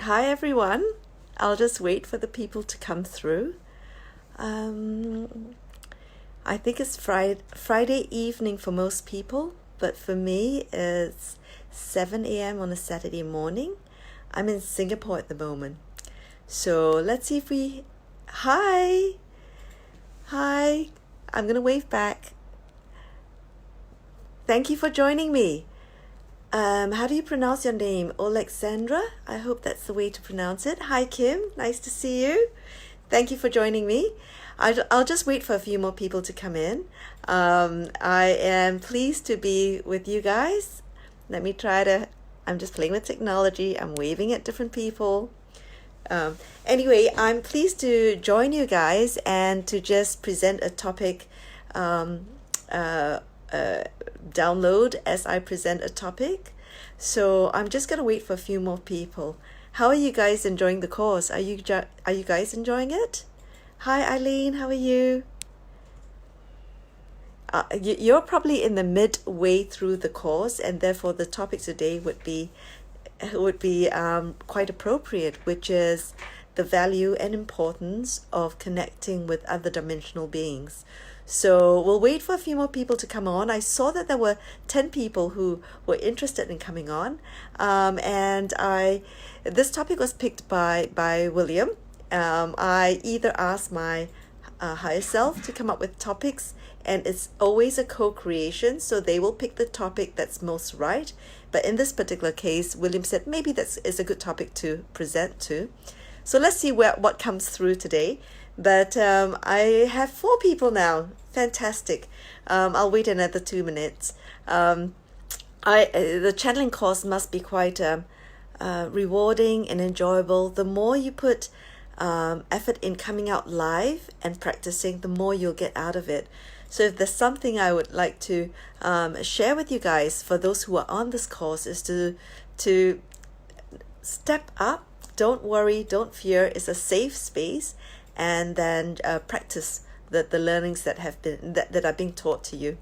Hi everyone. I'll just wait for the people to come through. I think it's Friday evening for most people, but for me it's 7 a.m. on a Saturday morning. I'm in Singapore at the moment. So let's see if we... Hi! Hi! I'm going to wave back. Thank you for joining me. How do you pronounce your name? Alexandra? I hope that's the way to pronounce it. Hi, Kim. Nice to see you. Thank you for joining me. I'll just wait for a few more people to come in. I am pleased to be with you guys. Let me try to... I'm just playing with technology. I'm waving at different people. Anyway, I'm pleased to join you guys and to just present a topic, download as I present a topic. So I'm just going to wait for a few more people. How are you guys enjoying the course? Are you guys enjoying it? Hi Eileen, how are you? You're probably in the midway through the course, and therefore the topic today would be quite appropriate, which is the value and importance of connecting with other dimensional beings. So we'll wait for a few more people to come on. I saw that there were 10 people who were interested in coming on, and this topic was picked by William. I either asked my higher self to come up with topics, and it's always a co-creation, so they will pick the topic that's most right. But in this particular case, William said maybe that is a good topic to present to. So let's see what comes through today. But I have 4 people now. Fantastic. I'll wait another 2 minutes. The channeling course must be quite rewarding and enjoyable. The more you put effort in coming out live and practicing, the more you'll get out of it. So if there's something I would like to share with you guys for those who are on this course, is to step up. Don't worry, don't fear. It's a safe space, and then practice the learnings that have been that are being taught to you.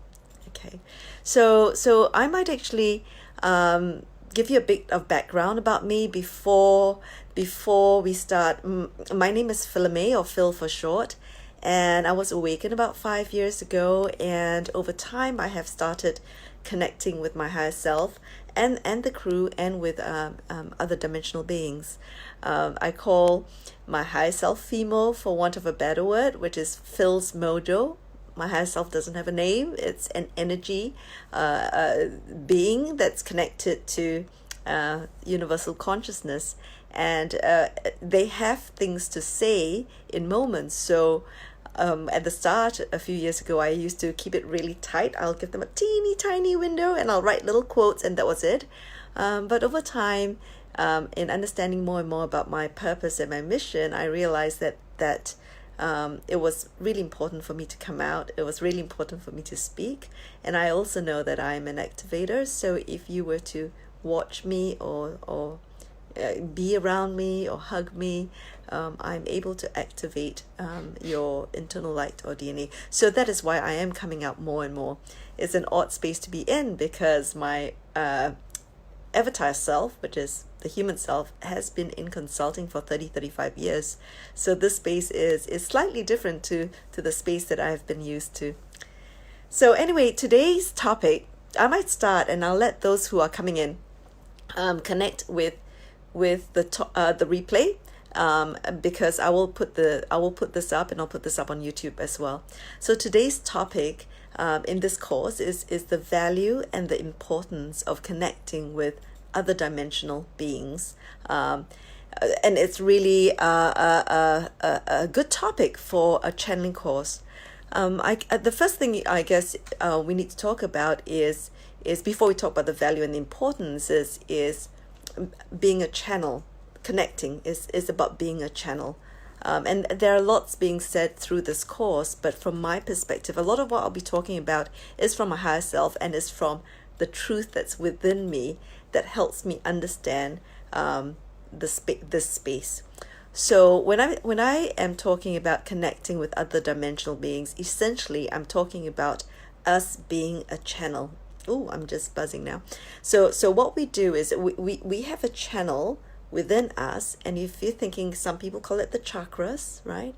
Okay, so I might actually give you a bit of background about me before we start. My name is Philamae, or Phil for short, and I was awakened about 5 years ago, and over time I have started connecting with my higher self and the crew, and with other dimensional beings. I call my higher self Phimo, for want of a better word, which is Phil's mojo. My higher self doesn't have a name. It's an energy being that's connected to universal consciousness, and they have things to say in moments. So at the start, a few years ago, I used to keep it really tight. I'll give them a teeny tiny window and I'll write little quotes, and that was it. But over time, in understanding more and more about my purpose and my mission, I realized that it was really important for me to come out. It was really important for me to speak. And I also know that I'm an activator. So if you were to watch me or be around me or hug me, I'm able to activate your internal light or DNA. So that is why I am coming out more and more. It's an odd space to be in, because my avatar self, which is the human self, has been in consulting for 35 years. So this space is slightly different to the space that I've been used to. So anyway, today's topic, I might start, and I'll let those who are coming in connect with the replay, because I will put this up, and I'll put this up on YouTube as well. So today's topic in this course is the value and the importance of connecting with other dimensional beings, and it's really a good topic for a channeling course. The first thing I guess we need to talk about is before we talk about the value and the importance, is being a channel. Connecting is about being a channel. And there are lots being said through this course, but from my perspective, a lot of what I'll be talking about is from my higher self, and is from the truth that's within me that helps me understand this space. So when I am talking about connecting with other dimensional beings, essentially I'm talking about us being a channel. Oh, I'm just buzzing now. So what we do is we have a channel within us. And if you're thinking, some people call it the chakras, right?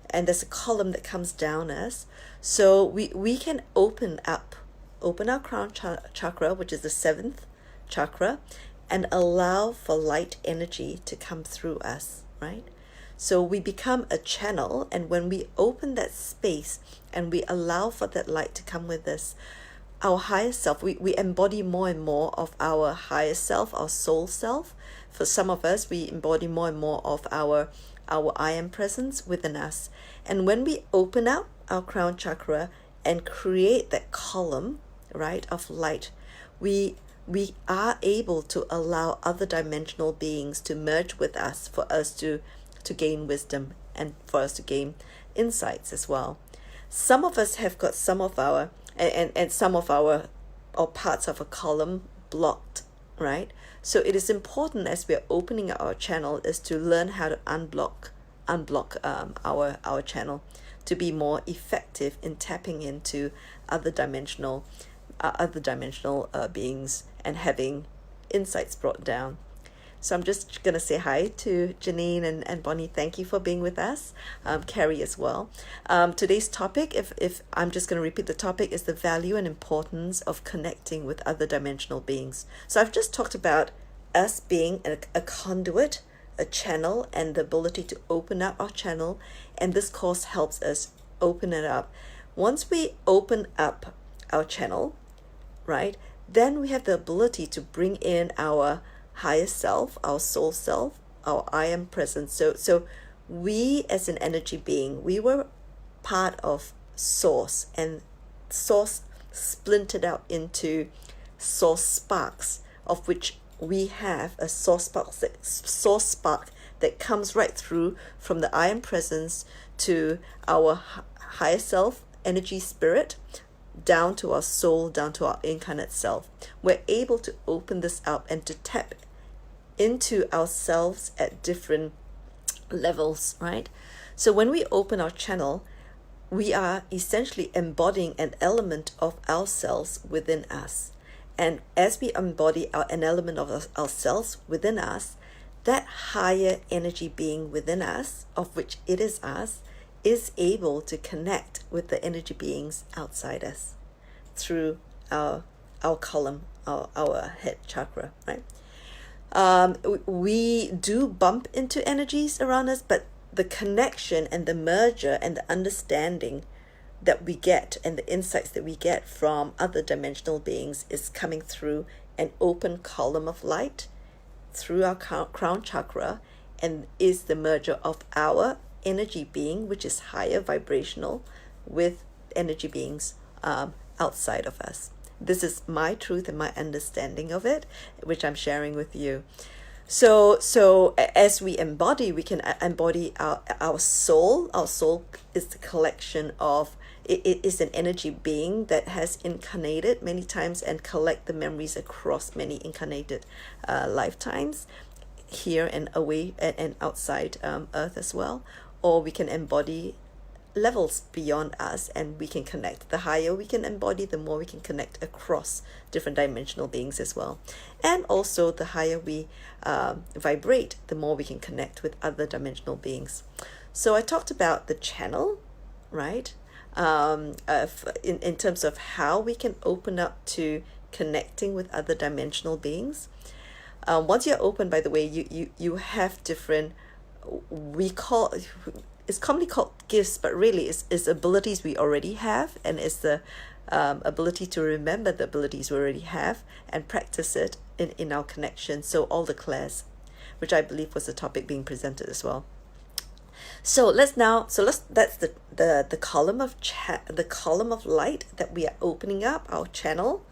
And there's a column that comes down us. So we can open our crown chakra, which is the 7th chakra, and allow for light energy to come through us, right? So we become a channel, and when we open that space and we allow for that light to come with us, our higher self, we embody more and more of our higher self, our soul self. For some of us, we embody more and more of our I am presence within us. And when we open up our crown chakra and create that column, right, of light, we are able to allow other dimensional beings to merge with us, for us to gain wisdom and for us to gain insights as well. Some of us have got some of our and some of our or parts of a column blocked, right? So it is important, as we're opening our channel, is to learn how to unblock our channel, to be more effective in tapping into other dimensional beings and having insights brought down. So I'm just going to say hi to Janine and Bonnie. Thank you for being with us. Carrie as well. Today's topic, if I'm just going to repeat the topic, is the value and importance of connecting with other dimensional beings. So I've just talked about us being a conduit, a channel, and the ability to open up our channel. And this course helps us open it up. Once we open up our channel, right, then we have the ability to bring in our higher self, our soul self, our I am presence. So we, as an energy being, we were part of source, and source splintered out into source sparks, of which we have a source spark that comes right through from the I am presence to our higher self, energy spirit, down to our soul, down to our incarnate self. We're able to open this up and to tap into ourselves at different levels, right? So when we open our channel, we are essentially embodying an element of ourselves within us. And as we embody an element of ourselves within us, that higher energy being within us, of which it is us, is able to connect with the energy beings outside us through our column, our head chakra, right? We do bump into energies around us, but the connection and the merger and the understanding that we get and the insights that we get from other dimensional beings is coming through an open column of light through our crown chakra, and is the merger of our energy being, which is higher vibrational, with energy beings outside of us. This is my truth and my understanding of it, which I'm sharing with you. So as we embody, we can embody our soul. Our soul is the collection of, it is an energy being that has incarnated many times and collect the memories across many incarnated lifetimes, here and away and outside Earth as well. Or we can embody levels beyond us, and we can connect. The higher we can embody, the more we can connect across different dimensional beings as well. And also the higher we vibrate, the more we can connect with other dimensional beings. So I talked about the channel, right? In terms of how we can open up to connecting with other dimensional beings. Once you're open, by the way, you have different, it's commonly called gifts, but really it's abilities we already have, and it's the ability to remember the abilities we already have and practice it in our connection. So all the clairs, which I believe was the topic being presented as well. So that's the column of the column of light that we are opening up, our channel,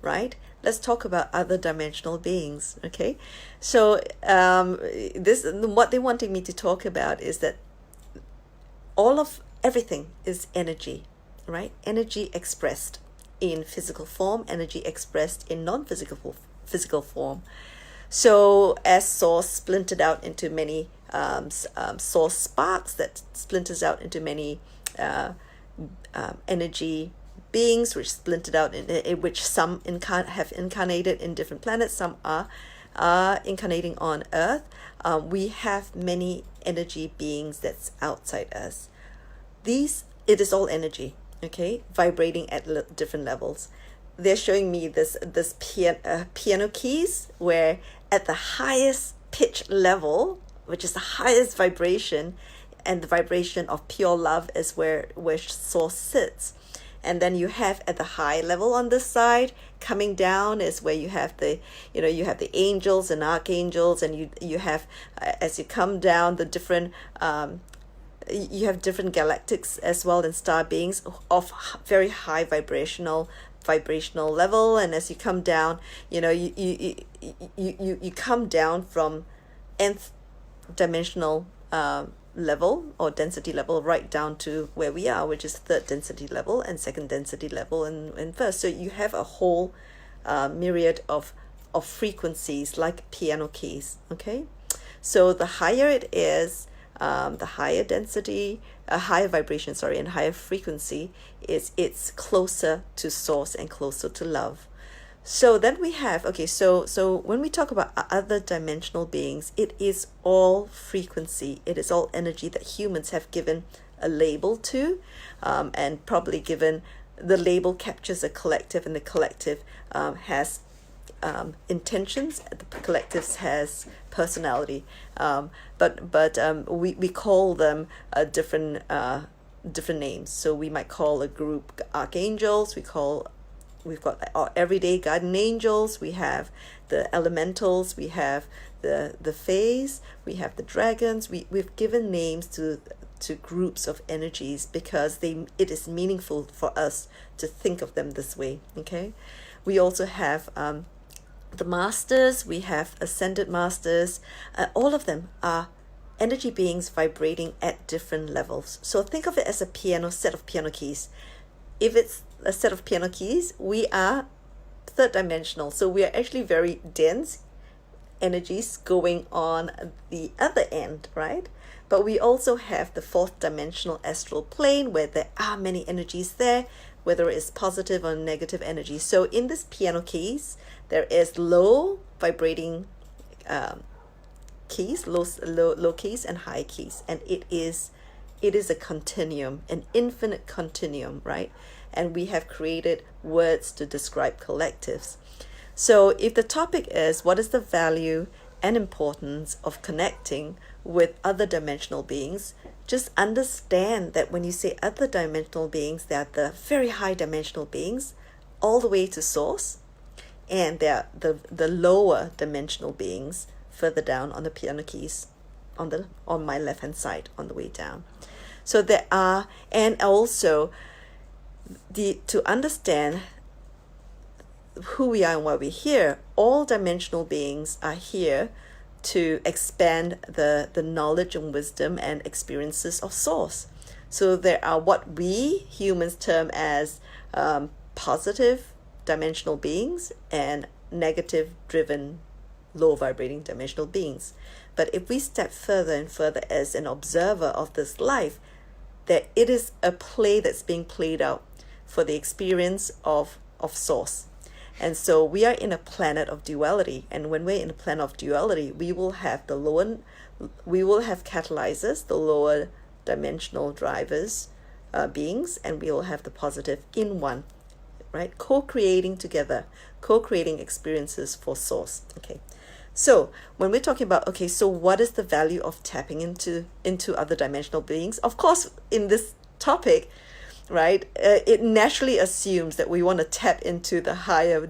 right? Let's talk about other dimensional beings. Okay, so what they're wanting me to talk about is that everything is energy, right? Energy expressed in physical form, energy expressed in non-physical form. So as source splintered out into many source sparks that splinters out into many energy beings, which splintered out in which some have incarnated in different planets, some are are incarnating on earth, we have many energy beings that's outside us. It is all energy, okay, vibrating at different levels. They're showing me this piano keys, where at the highest pitch level, which is the highest vibration, and the vibration of pure love is where source sits. And then you have at the high level on this side, coming down is where you have the angels and archangels, and you have as you come down the different you have different galactics as well, and star beings of very high vibrational level. And as you come down, you come down from nth dimensional level or density level right down to where we are, which is third density level and second density level and first. So you have a whole myriad of frequencies like piano keys. Okay, so the higher it is, the higher density, higher vibration, and higher frequency, it's closer to source and closer to love. So then we have, so when we talk about other dimensional beings, it is all frequency. It is all energy that humans have given a label to, and probably given the label captures a collective, and the collective has intentions. The collective has personality, but we call them different names. So we might call a group archangels. We've got our everyday guardian angels, we have the elementals, we have the fays, we have the dragons. We've given names to groups of energies because it is meaningful for us to think of them this way. Okay, we also have the masters, we have ascended masters. All of them are energy beings vibrating at different levels. So think of it as a set of piano keys. If it's a set of piano keys, we are third dimensional, so we are actually very dense energies going on the other end, right? But we also have the fourth dimensional astral plane, where there are many energies there, whether it's positive or negative energy. So in this piano keys, there is low vibrating keys, low keys, and high keys, and it is a continuum, an infinite continuum, right? And we have created words to describe collectives. So if the topic is what is the value and importance of connecting with other dimensional beings, just understand that when you say other dimensional beings, they are the very high dimensional beings all the way to source, and they are the lower dimensional beings further down on the piano keys on my left hand side on the way down. So there are, and also to understand who we are and why we're here, all dimensional beings are here to expand the knowledge and wisdom and experiences of source. So there are what we humans term as positive dimensional beings and negative driven low vibrating dimensional beings. But if we step further and further as an observer of this life, that it is a play that's being played out for the experience of source. And so we are in a planet of duality, and when we're in a planet of duality, we will have catalyzers, the lower dimensional drivers beings, and we will have the positive in one, right? Co-creating together, co-creating experiences for source. Okay, so when we're talking about, so what is the value of tapping into other dimensional beings? Of course, in this topic, right, it naturally assumes that we want to tap into the higher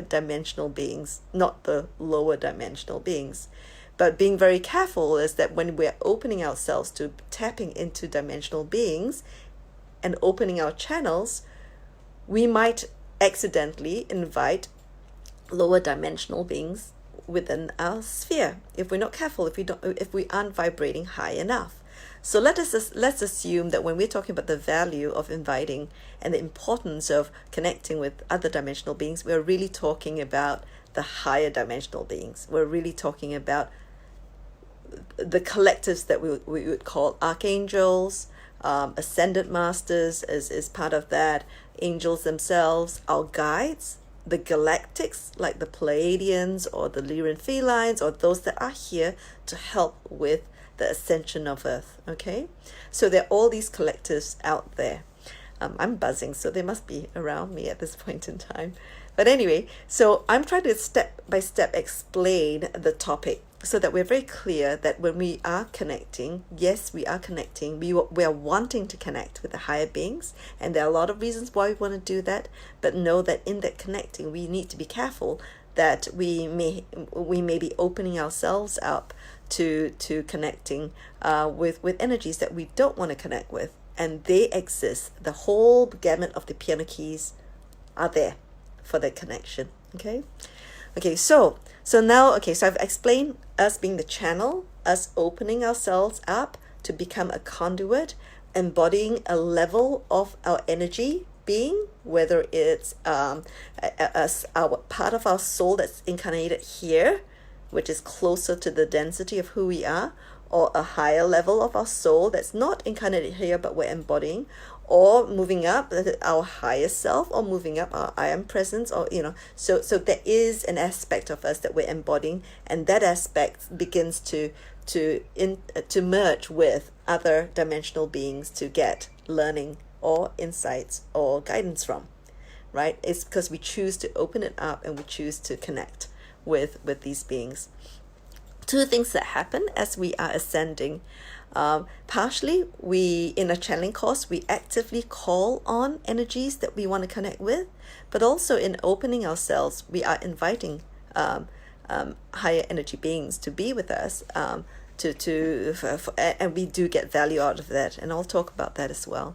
dimensional beings, not the lower dimensional beings. But being very careful is that when we're opening ourselves to tapping into dimensional beings and opening our channels, we might accidentally invite lower dimensional beings within our sphere if we're not careful, if we aren't vibrating high enough. So let's assume that when we're talking about the value of inviting and the importance of connecting with other dimensional beings, we're really talking about the higher dimensional beings. We're really talking about the collectives that we would call archangels, ascended masters is part of that, angels themselves, our guides, the galactics, like the Pleiadians or the Lyran felines, or those that are here to help with the ascension of Earth. Okay, so there are all these collectives out there. I'm buzzing, so they must be around me at this point in time. But anyway, so I'm trying to step by step explain the topic so that we're very clear that when we are connecting, yes, we are connecting. We are wanting to connect with the higher beings, and there are a lot of reasons why we want to do that. But know that in that connecting, we need to be careful that we may be opening ourselves up to connecting with energies that we don't want to connect with, and they exist. The whole gamut of the piano keys are there for that connection. Okay, so now, so I've explained us being the channel, us opening ourselves up to become a conduit, embodying a level of our energy being, whether it's our part of our soul that's incarnated here, which is closer to the density of who we are, or a higher level of our soul that's not incarnated here but we're embodying, or moving up our higher self, or moving up our I am presence, or so there is an aspect of us that we're embodying, and that aspect begins to merge with other dimensional beings to get learning or insights or guidance from, right? It's because we choose to open it up and we choose to connect with these beings. Two things that happen as we are ascending. Partially, we, in a channeling course, we actively call on energies that we want to connect with, but also in opening ourselves, we are inviting higher energy beings to be with us, and we do get value out of that, and I'll talk about that as well.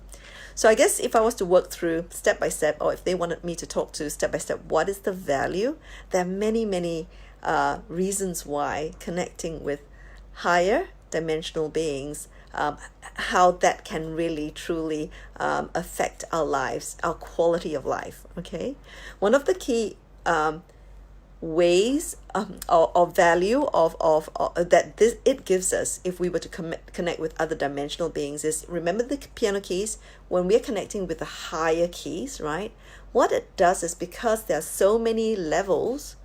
So I guess if I was to work through step by step, or if they wanted me to talk to step by step, what is the value? There are many reasons why connecting with higher dimensional beings, how that can really truly affect our lives, our quality of life. Okay, one of the key ways or value of that it gives us if we were to connect with other dimensional beings is, remember the piano keys, when we're connecting with the higher keys, right? What it does is, because there are so many levels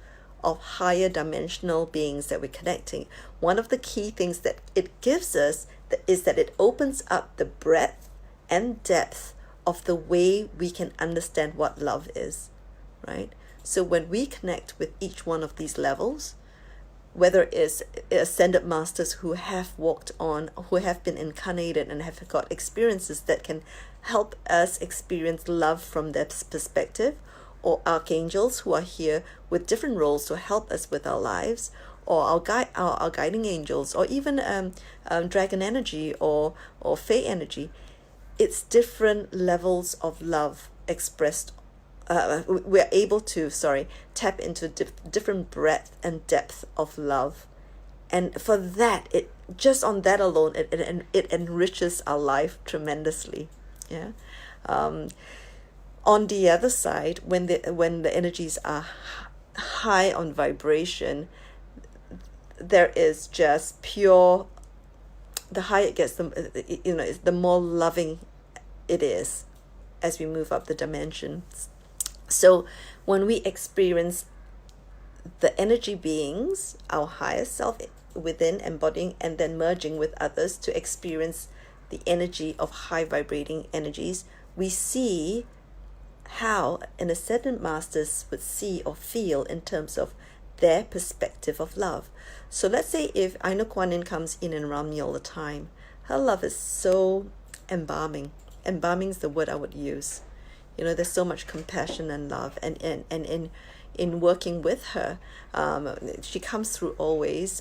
of higher dimensional beings that we're connecting, one of the key things that it gives us is that it opens up the breadth and depth of the way we can understand what love is, right? So when we connect with each one of these levels, whether it's ascended masters who have walked on, who have been incarnated and have got experiences that can help us experience love from that perspective, or archangels who are here with different roles to help us with our lives, or our guiding angels, or even dragon energy or fey energy, it's different levels of love expressed. We're able to tap into different breadth and depth of love, and for that, it just on that alone, it enriches our life tremendously. Yeah. On the other side, when the energies are high on vibration, there is just pure. The higher it gets, the more loving it is as we move up the dimensions. So when we experience the energy beings, our higher self within, embodying and then merging with others to experience the energy of high vibrating energies, we see how an ascendant masters would see or feel in terms of their perspective of love. So let's say if Aino Kuan Yin comes in and around me all the time, her love is so embalming. Embalming is the word I would use. There's so much compassion and love, and in working with her, she comes through always,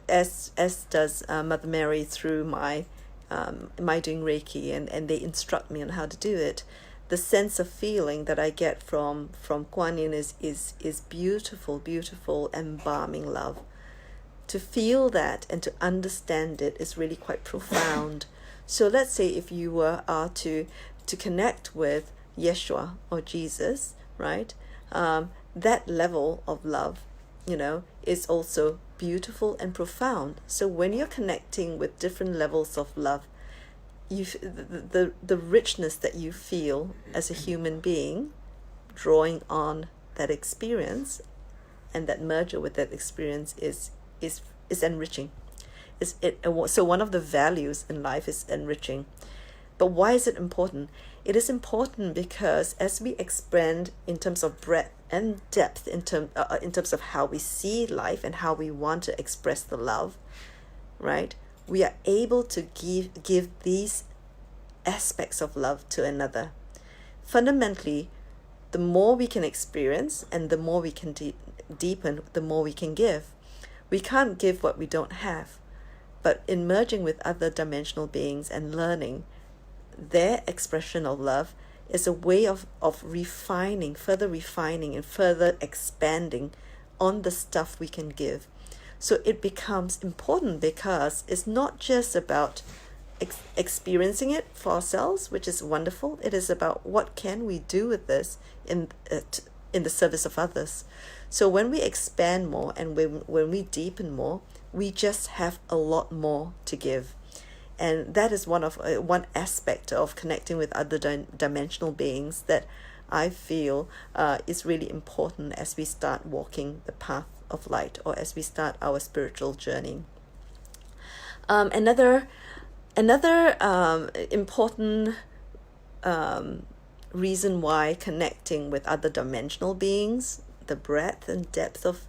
as does Mother Mary through my doing Reiki, and they instruct me on how to do it. The sense of feeling that I get from Kuan Yin is beautiful, beautiful, embalming love. To feel that and to understand it is really quite profound. So let's say if you were to connect with Yeshua or Jesus, right? That level of love, is also beautiful and profound. So when you're connecting with different levels of love, the richness that you feel as a human being drawing on that experience, and that merger with that experience is enriching. So one of the values in life is enriching. But why is it important? It is important because as we expand in terms of breadth and depth, in terms of how we see life and how we want to express the love, right? We are able to give these aspects of love to another. Fundamentally, the more we can experience and the more we can deepen, the more we can give. We can't give what we don't have. But in merging with other dimensional beings and learning their expression of love is a way of further refining and further expanding on the stuff we can give. So it becomes important because it's not just about experiencing it for ourselves, which is wonderful. It is about what can we do with this in the service of others. So when we expand more and when we deepen more, we just have a lot more to give. And that is one aspect of connecting with other dimensional beings that I feel is really important as we start walking the path of light, or as we start our spiritual journey. Another important reason why connecting with other dimensional beings, the breadth and depth of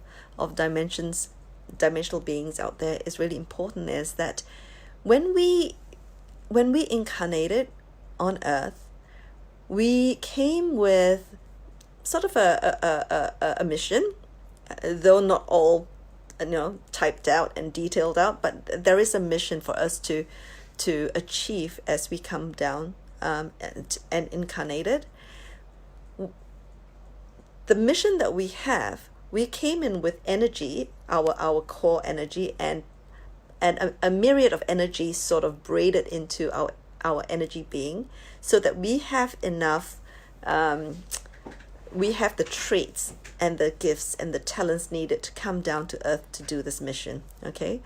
dimensional beings out there is really important, is that when we incarnated on Earth, we came with sort of a mission, though not all typed out and detailed out, but there is a mission for us to achieve as we come down and incarnated. The mission that we have, we came in with energy, our core energy, and a myriad of energy sort of braided into our energy being, so that we have enough, we have the traits and the gifts and the talents needed to come down to Earth to do this mission. Okay,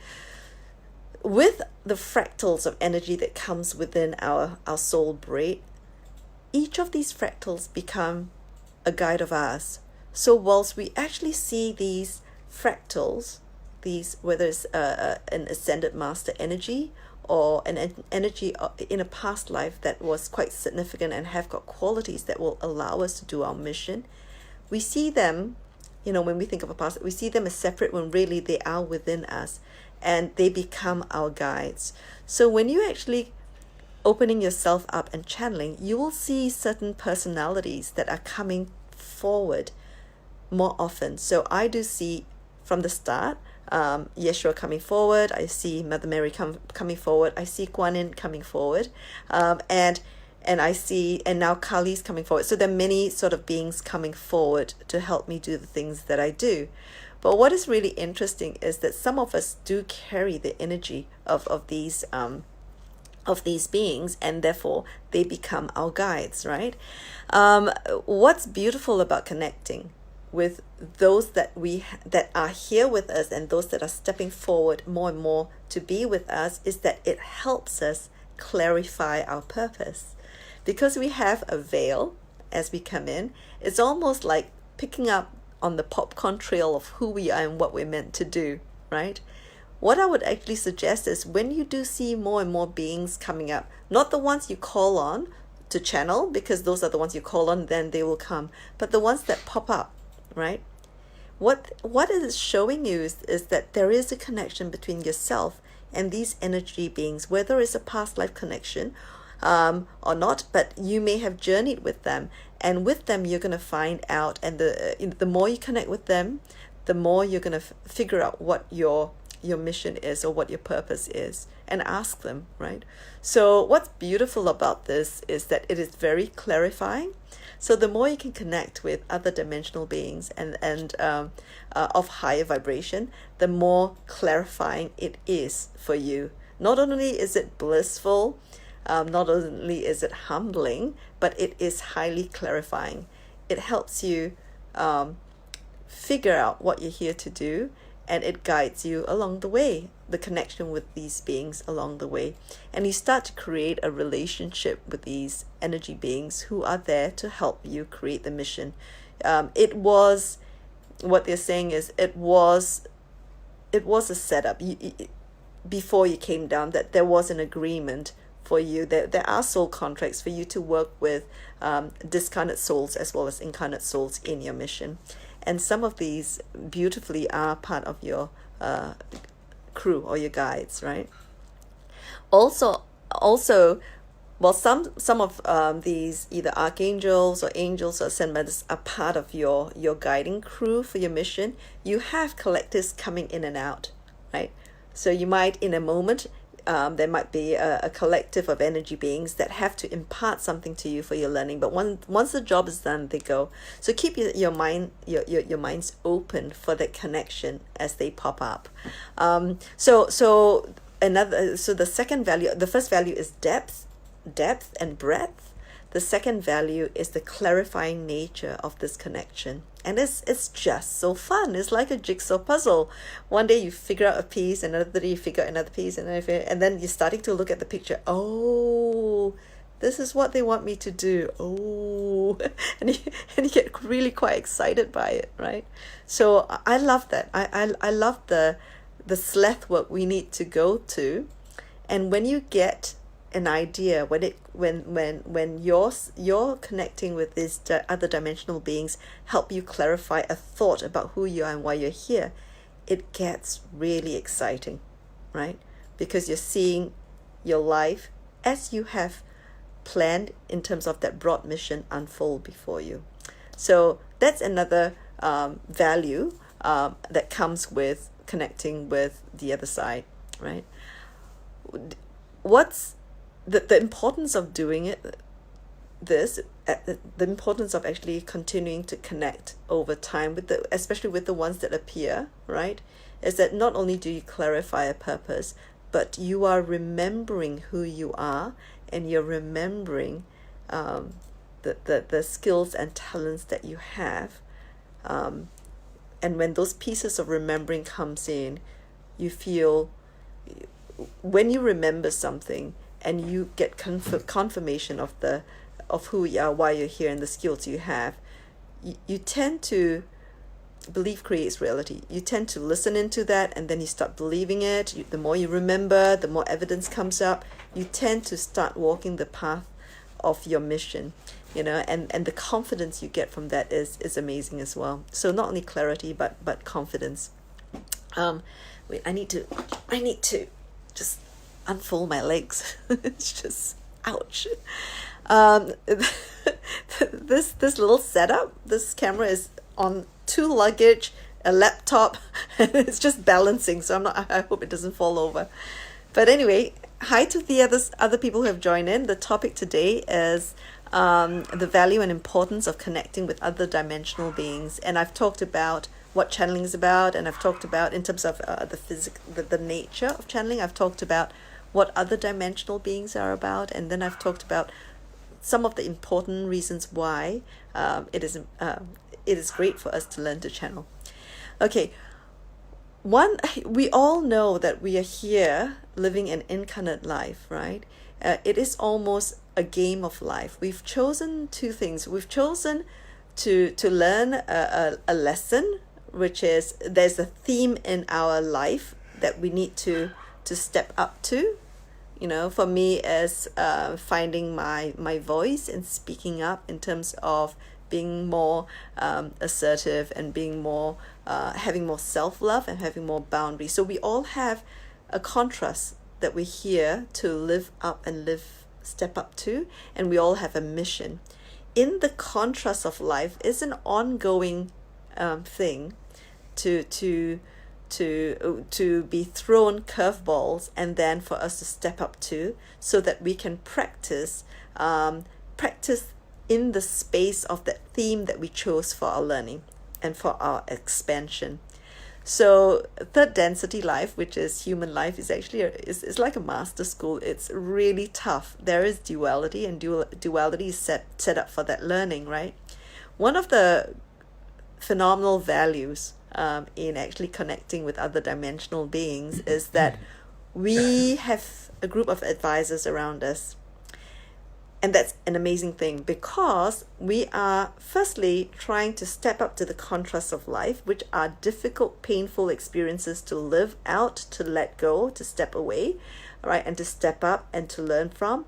with the fractals of energy that comes within our soul braid, each of these fractals become a guide of ours. So whilst we actually see these fractals, whether it's an ascended master energy or an energy in a past life that was quite significant and have got qualities that will allow us to do our mission, we see them, when we think of a past, we see them as separate when really they are within us and they become our guides. So when you actually opening yourself up and channeling, you will see certain personalities that are coming forward more often. So I do see from the start Yeshua coming forward, I see Mother Mary coming forward, I see Kuan Yin coming forward, and I see, and now Kali's coming forward. So there are many sort of beings coming forward to help me do the things that I do. But what is really interesting is that some of us do carry the energy of these beings, and therefore they become our guides, right? What's beautiful about connecting with those that are here with us and those that are stepping forward more and more to be with us is that it helps us clarify our purpose. Because we have a veil as we come in, it's almost like picking up on the popcorn trail of who we are and what we're meant to do, right? What I would actually suggest is when you do see more and more beings coming up, not the ones you call on to channel, because those are the ones you call on, then they will come, but the ones that pop up, right? What it is showing you is that there is a connection between yourself and these energy beings, whether it's a past life connection or not, but you may have journeyed with them, and with them you're going to find out, and the more you connect with them, the more you're going to figure out what your mission is or what your purpose is, and ask them, right? So what's beautiful about this is that it is very clarifying. So the more you can connect with other dimensional beings and of higher vibration, the more clarifying it is for you. Not only is it blissful, not only is it humbling, but it is highly clarifying. It helps you figure out what you're here to do, and it guides you along the way, the connection with these beings along the way. And you start to create a relationship with these energy beings who are there to help you create the mission. It was, what they're saying is, it was a setup. Before you came down, that there was an agreement for you. There are soul contracts for you to work with discarnate souls as well as incarnate souls in your mission. And some of these beautifully are part of your crew or your guides, right? Also, well, some of these either archangels or angels or ascended masters are part of your guiding crew for your mission. You have collectives coming in and out, right? So you might, in a moment, there might be a collective of energy beings that have to impart something to you for your learning. But once the job is done, they go. So keep your minds open for that connection as they pop up. So the second value, the first value is depth and breadth. The second value is the clarifying nature of this connection. And it's just so fun. It's like a jigsaw puzzle. One day you figure out a piece, another day you figure out another piece, and then you're starting to look at the picture. Oh, this is what they want me to do. Oh, and you get really quite excited by it, right? So I love that. I love the sleuth work we need to go to. And when you get an idea, when you're connecting with these other dimensional beings, help you clarify a thought about who you are and why you're here, it gets really exciting, right? Because you're seeing your life as you have planned in terms of that broad mission unfold before you. So that's another value that comes with connecting with the other side, right? What's the importance of doing the importance of actually continuing to connect over time with especially with the ones that appear, right, is that not only do you clarify a purpose, but you are remembering who you are, and you're remembering the skills and talents that you have, and when those pieces of remembering comes in, you feel, when you remember something and you get confirmation of who you are, why you're here, and the skills you have, you tend to believe creates reality. You tend to listen into that, and then you start believing it. The more you remember, the more evidence comes up. You tend to start walking the path of your mission, and the confidence you get from that is amazing as well. So not only clarity, but confidence. Wait, I need to just unfold my legs. It's just ouch. This little setup, this camera is on 2 luggage, a laptop, and it's just balancing, so I hope it doesn't fall over. But anyway, hi to the other people who have joined in. The topic today is the value and importance of connecting with other dimensional beings, and I've talked about what channeling is about, and I've talked about, in terms of the nature of channeling, I've talked about what other dimensional beings are about, and then I've talked about some of the important reasons why it is great for us to learn to channel. Okay, we all know that we are here living an incarnate life, right? It is almost a game of life. We've chosen 2 things. We've chosen to learn a lesson, which is there's a theme in our life that we need to step up to. For me, as finding my voice and speaking up in terms of being more assertive and being more having more self-love and having more boundaries. So we all have a contrast that we're here to live up and step up to, and we all have a mission. In the contrast of life is an ongoing thing to be thrown curveballs, and then for us to step up to, so that we can practice in the space of that theme that we chose for our learning and for our expansion. So third density life, which is human life, is actually is like a master school. It's really tough. There is duality, and duality is set up for that learning, right? One of the phenomenal values in actually connecting with other dimensional beings is that we have a group of advisors around us. And that's an amazing thing, because we are firstly trying to step up to the contrasts of life, which are difficult, painful experiences to live out, to let go, to step away, right, and to step up and to learn from.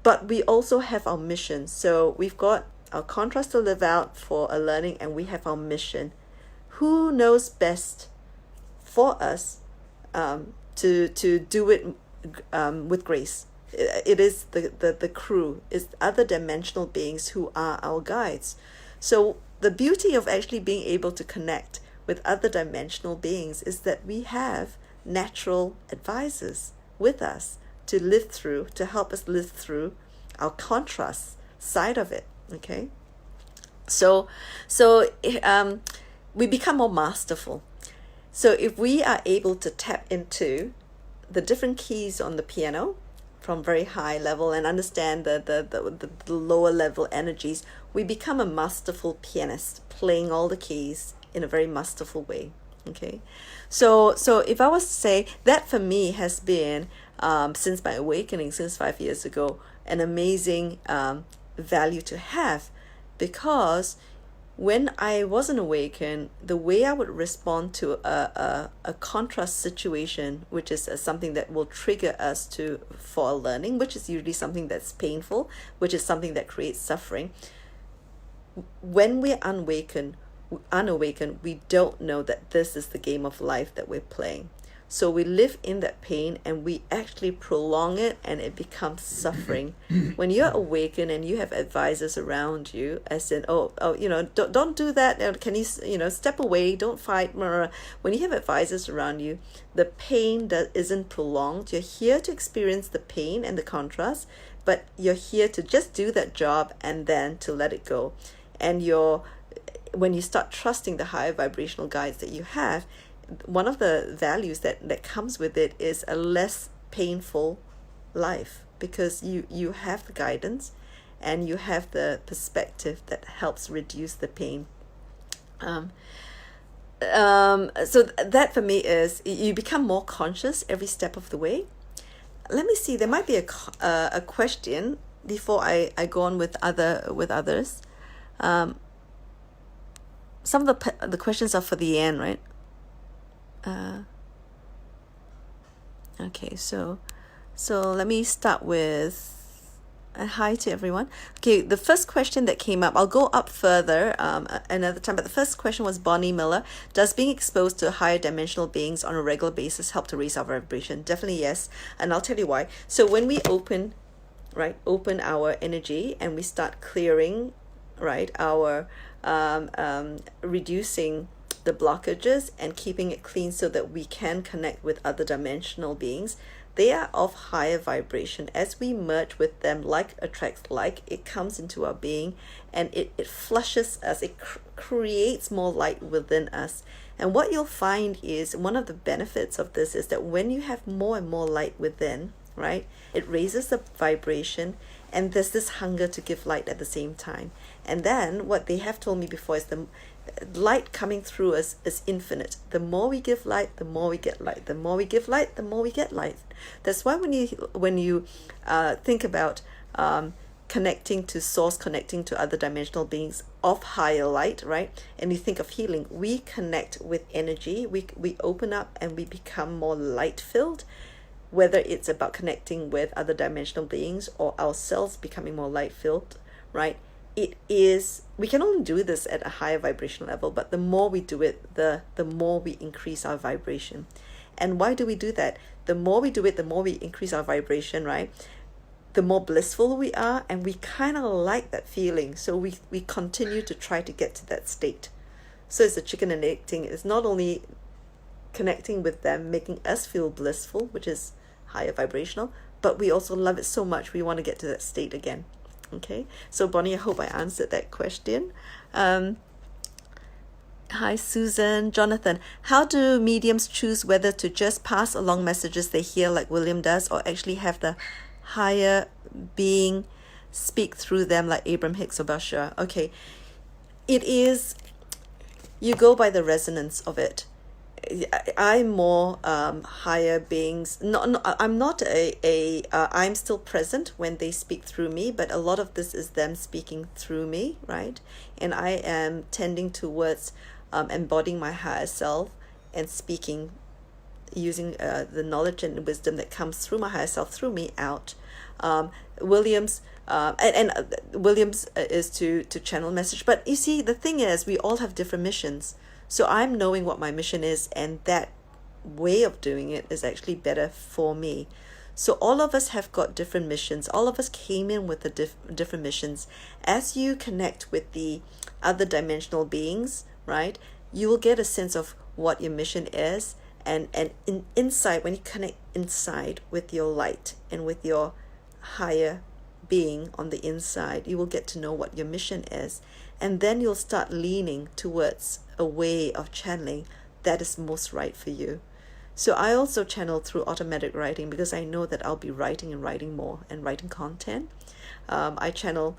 But we also have our mission. So we've got our contrast to live out for a learning, and we have our mission. Who knows best for us to do it with grace? It is the crew, is other dimensional beings who are our guides. So the beauty of actually being able to connect with other dimensional beings is that we have natural advisors with us to live through, to help us live through our contrast side of it. Okay, so we become more masterful. So if we are able to tap into the different keys on the piano from very high level and understand the lower level energies, we become a masterful pianist, playing all the keys in a very masterful way. Okay, so if I was to say that, for me has been since my awakening, since 5 years ago, an amazing value to have, because when I wasn't awakened, the way I would respond to a contrast situation, which is something that will trigger us for a learning, which is usually something that's painful, which is something that creates suffering. When we're unawakened, we don't know that this is the game of life that we're playing. So we live in that pain, and we actually prolong it, and it becomes suffering. When you're awakened and you have advisors around you, as in, don't do that. Can you, step away? Don't fight. When you have advisors around you, the pain that isn't prolonged. You're here to experience the pain and the contrast, but you're here to just do that job and then to let it go. And when you start trusting the higher vibrational guides that you have, one of the values that comes with it is a less painful life, because you have the guidance and you have the perspective that helps reduce the pain. So that for me is, you become more conscious every step of the way. Let me see, there might be a question before I go on with others. Some of the questions are for the end, right? Okay, so let me start with hi to everyone. Okay, the first question that came up, I'll go up further another time, but the first question was Bonnie Miller. Does being exposed to higher dimensional beings on a regular basis help to raise our vibration? Definitely yes, and I'll tell you why. So when we open our energy and we start clearing, right, our reducing the blockages and keeping it clean so that we can connect with other dimensional beings, they are of higher vibration. As we merge with them, like attracts like, it comes into our being, and it flushes us, it creates more light within us. And what you'll find is, one of the benefits of this is that when you have more and more light within, right, it raises the vibration, and there's this hunger to give light at the same time. And then what they have told me before is the light coming through us is infinite. The more we give light, the more we get light. The more we give light, the more we get light. That's why when you think about connecting to source, connecting to other dimensional beings of higher light, right, and you think of healing, we connect with energy. We open up and we become more light filled. Whether it's about connecting with other dimensional beings or ourselves becoming more light filled, right? We can only do this at a higher vibrational level, but the more we do it, the more we increase our vibration. And why do we do that? The more we do it, the more we increase our vibration, right? The more blissful we are, and we kind of like that feeling. So we continue to try to get to that state. So it's a chicken and egg thing. It's not only connecting with them, making us feel blissful, which is higher vibrational, but we also love it so much we want to get to that state again. Okay, so Bonnie, I hope I answered that question. Hi Susan. Jonathan, how do mediums choose whether to just pass along messages they hear like William does, or actually have the higher being speak through them like Abraham Hicks or Bashar? Okay, it is you go by the resonance of it. I'm more higher beings. I'm not I'm still present when they speak through me, but a lot of this is them speaking through me, right? And I am tending towards embodying my higher self and speaking using the knowledge and wisdom that comes through my higher self through me out. Williams Williams is to channel message, but you see, the thing is, we all have different missions. So I'm knowing what my mission is, and that way of doing it is actually better for me. So all of us have got different missions. All of us came in with the different missions. As you connect with the other dimensional beings, right, you will get a sense of what your mission is. And inside, when you connect inside with your light and with your higher being on the inside, you will get to know what your mission is. And then you'll start leaning towards a way of channeling that is most right for you. So I also channel through automatic writing because I know that I'll be writing and writing more and writing content. I channel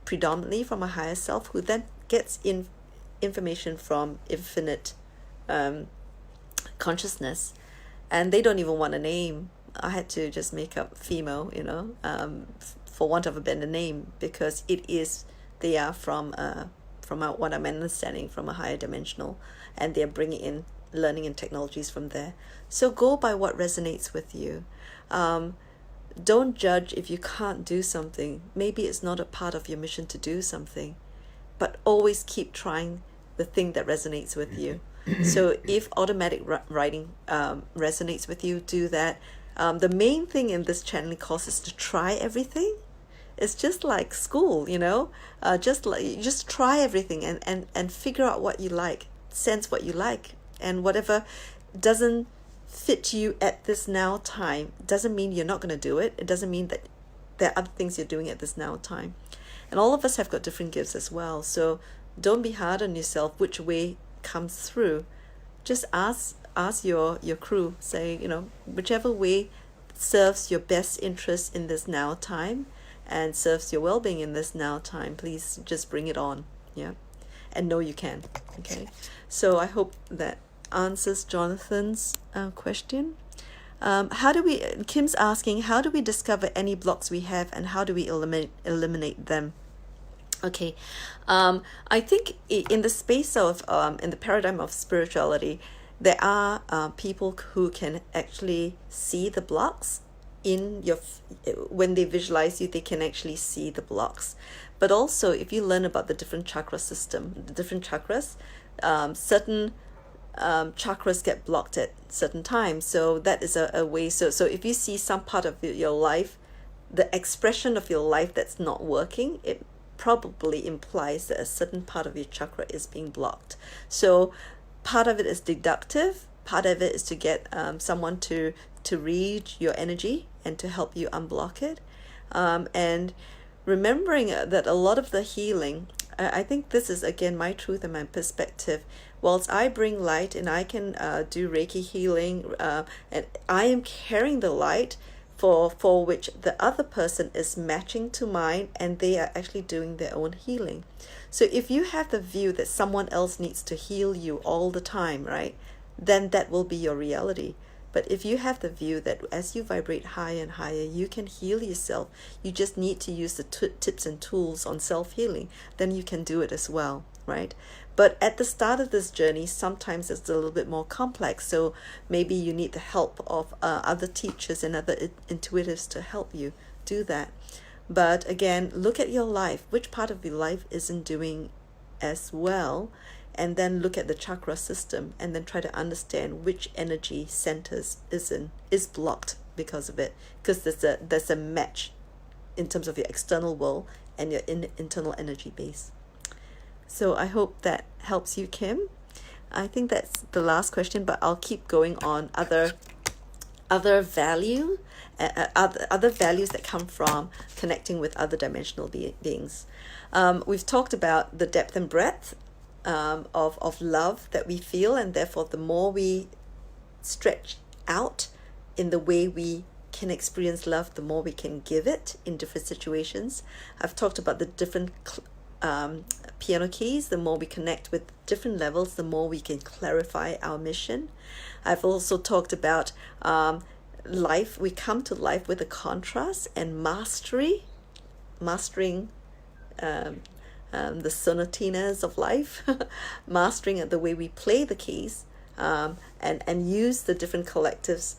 predominantly from a higher self, who then gets information from infinite consciousness, and they don't even want a name. I had to just make up Phimo, for want of a better name, because they are from what I'm understanding, from a higher dimensional, and they're bringing in learning and technologies from there. So go by what resonates with you. Don't judge if you can't do something. Maybe it's not a part of your mission to do something, but always keep trying the thing that resonates with you. So if automatic writing resonates with you, do that. The main thing in this channeling course is to try everything. It's just like school, just try everything and figure out what you like, sense what you like, and whatever doesn't fit you at this now time doesn't mean you're not going to do it. It doesn't mean that there are other things you're doing at this now time. And all of us have got different gifts as well. So don't be hard on yourself which way comes through. Just ask your crew, say, whichever way serves your best interest in this now time and serves your well-being in this now time, please just bring it on. Yeah, and know you can. Okay, so I hope that answers Jonathan's question. Kim's asking, how do we discover any blocks we have, and how do we eliminate them? Okay, I think in the space of in the paradigm of spirituality, there are people who can actually see the blocks in your when they visualize you. They can actually see the blocks. But also, if you learn about the different chakra system, the different chakras, certain chakras get blocked at certain times. So that is a way. So if you see some part of your life, the expression of your life that's not working, it probably implies that a certain part of your chakra is being blocked. So part of it is deductive, part of it is to get someone to read your energy and to help you unblock it, and remembering that a lot of the healing, I think this is again my truth and my perspective. Whilst I bring light and I can do Reiki healing, and I am carrying the light for which the other person is matching to mine, and they are actually doing their own healing. So if you have the view that someone else needs to heal you all the time, right, then that will be your reality. But if you have the view that as you vibrate higher and higher, you can heal yourself, you just need to use the tips and tools on self-healing, then you can do it as well, right? But at the start of this journey, sometimes it's a little bit more complex. So maybe you need the help of other teachers and other intuitives to help you do that. But again, look at your life. Which part of your life isn't doing as well? And then look at the chakra system and then try to understand which energy centers is blocked because of it. Because there's a match in terms of your external world and your internal energy base. So I hope that helps you, Kim. I think that's the last question, but I'll keep going on other values that come from connecting with other dimensional beings. We've talked about the depth and breadth of love that we feel, and therefore the more we stretch out in the way we can experience love, the more we can give it in different situations. I've talked about the different piano keys, the more we connect with different levels, the more we can clarify our mission. I've also talked about life. We come to life with a contrast and mastering the sonatinas of life, mastering the way we play the keys, and use the different collectives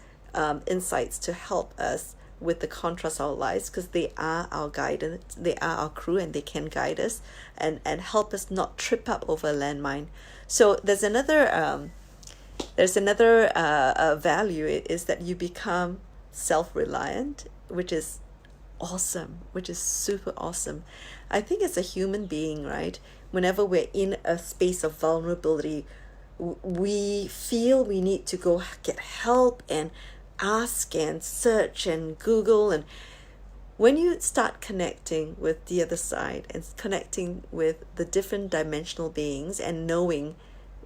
insights to help us with the contrast of our lives, because they are our guidance, they are our crew, and they can guide us and help us not trip up over a landmine. So there's another value is that you become self-reliant, which is awesome, which is super awesome. I think as a human being, right, whenever we're in a space of vulnerability, we feel we need to go get help and ask and search and Google. And when you start connecting with the other side and connecting with the different dimensional beings and knowing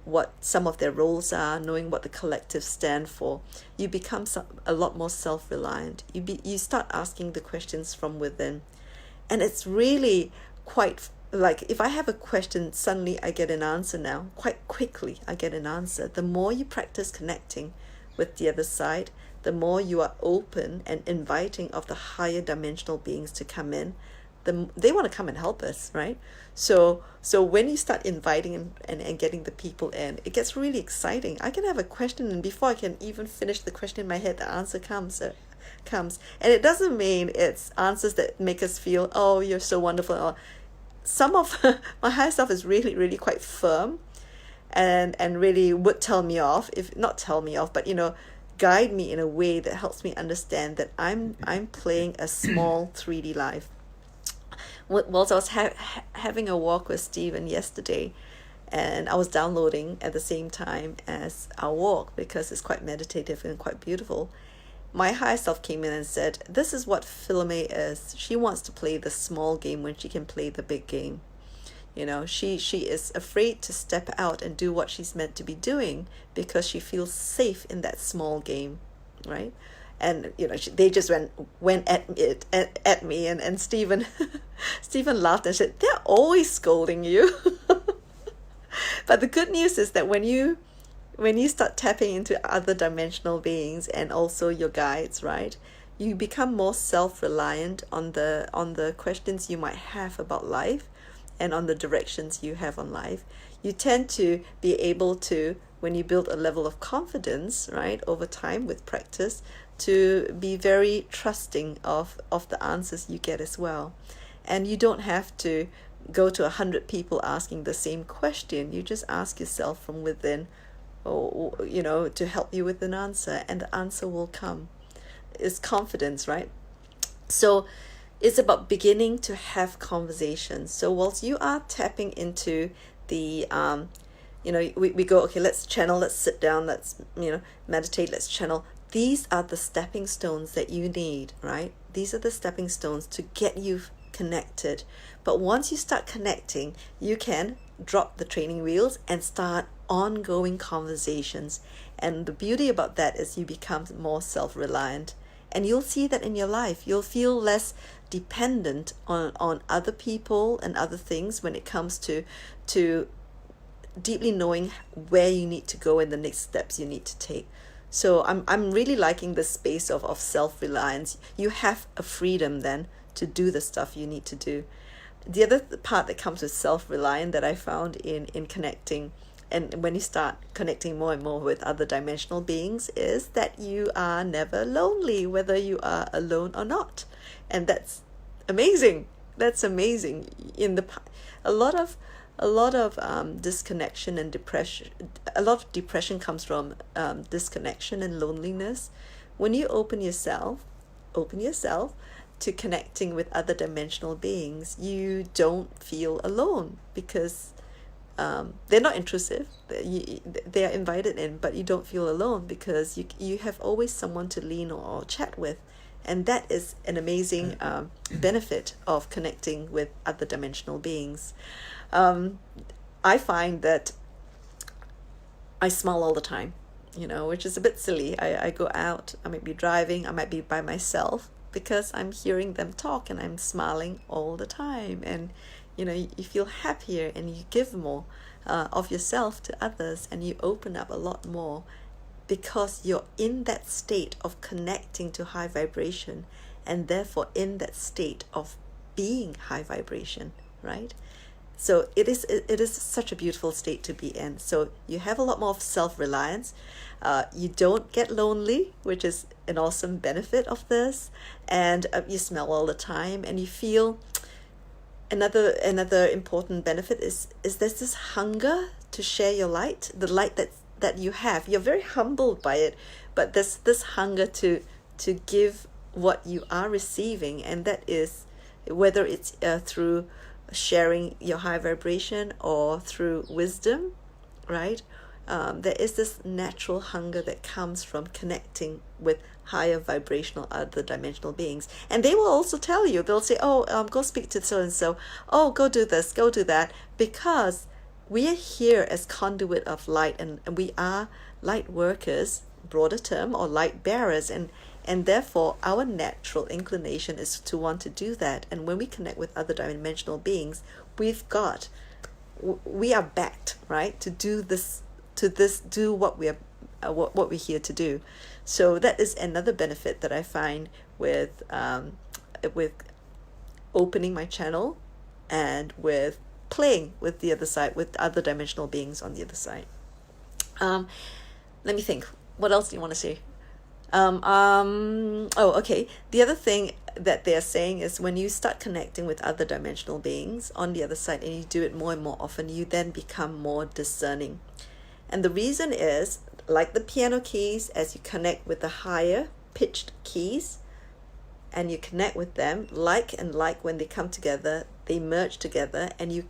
what some of their roles are, knowing what the collectives stand for, you become a lot more self-reliant. You start asking the questions from within, and it's really quite like, if I have a question, suddenly I get an answer now. Quite quickly I get an answer. The more you practice connecting with the other side, the more you are open and inviting of the higher dimensional beings to come in. They want to come and help us, right? So when you start inviting and getting the people in, it gets really exciting. I can have a question, and before I can even finish the question in my head, the answer comes. And it doesn't mean it's answers that make us feel, oh, you're so wonderful. Or some of my higher self is really, really quite firm, and really would tell me off, if not tell me off, but guide me in a way that helps me understand that I'm playing a small 3D life. Whilst I was having a walk with Stephen yesterday, and I was downloading at the same time as our walk because it's quite meditative and quite beautiful, my higher self came in and said, this is what Philamae is. She wants to play the small game when she can play the big game. She is afraid to step out and do what she's meant to be doing because she feels safe in that small game, right? And they just went at me, and Stephen laughed and said, they're always scolding you. But the good news is that when you start tapping into other dimensional beings and also your guides, right, you become more self-reliant on the questions you might have about life and on the directions you have on life. You tend to be able to, when you build a level of confidence, right, over time with practice, to be very trusting of the answers you get as well. And you don't have to go to 100 people asking the same question. You just ask yourself from within, to help you with an answer, and the answer will come. It's confidence, right? So it's about beginning to have conversations. So whilst you are tapping into the we go, okay, let's channel, let's sit down, let's meditate, let's channel. These are the stepping stones that you need, right? These are the stepping stones to get you connected. But once you start connecting, you can drop the training wheels and start ongoing conversations. And the beauty about that is you become more self-reliant. And you'll see that in your life. You'll feel less dependent on other people and other things when it comes to deeply knowing where you need to go and the next steps you need to take. So I'm really liking this space of self-reliance. You have a freedom then to do the stuff you need to do. The other part that comes with self-reliance that I found in connecting, and when you start connecting more and more with other dimensional beings, is that you are never lonely, whether you are alone or not. And that's amazing. That's amazing. A lot of disconnection and depression, a lot of depression comes from disconnection and loneliness. When you open yourself to connecting with other dimensional beings, you don't feel alone, because they're not intrusive. They are invited in, but you don't feel alone because you have always someone to lean or chat with. And that is an amazing benefit of connecting with other dimensional beings. I find that I smile all the time, which is a bit silly. I go out, I might be driving, I might be by myself, because I'm hearing them talk and I'm smiling all the time. And you feel happier and you give more of yourself to others, and you open up a lot more because you're in that state of connecting to high vibration, and therefore in that state of being high vibration, right? So it is such a beautiful state to be in. So you have a lot more of self-reliance. You don't get lonely, which is an awesome benefit of this. And you smell all the time, and you feel another important benefit is there's this hunger to share your light, the light that you have. You're very humbled by it, but there's this hunger to give what you are receiving, and that is whether it's through sharing your high vibration or through wisdom, right? There is this natural hunger that comes from connecting with higher vibrational other dimensional beings, and they will also tell you, they'll say, go speak to so and so, go do this, go do that, because we are here as conduit of light, and we are light workers, broader term, or light bearers, and therefore our natural inclination is to want to do that. And when we connect with other dimensional beings, we are backed, right, to do this, do what we're here to do. So that is another benefit that I find with opening my channel and with playing with the other side, with other dimensional beings on the other side. Let me think. What else do you want to say? Okay. The other thing that they're saying is when you start connecting with other dimensional beings on the other side, and you do it more and more often, you then become more discerning. And the reason is, like the piano keys, as you connect with the higher pitched keys and you connect with them, like and like, when they come together, they merge together, and you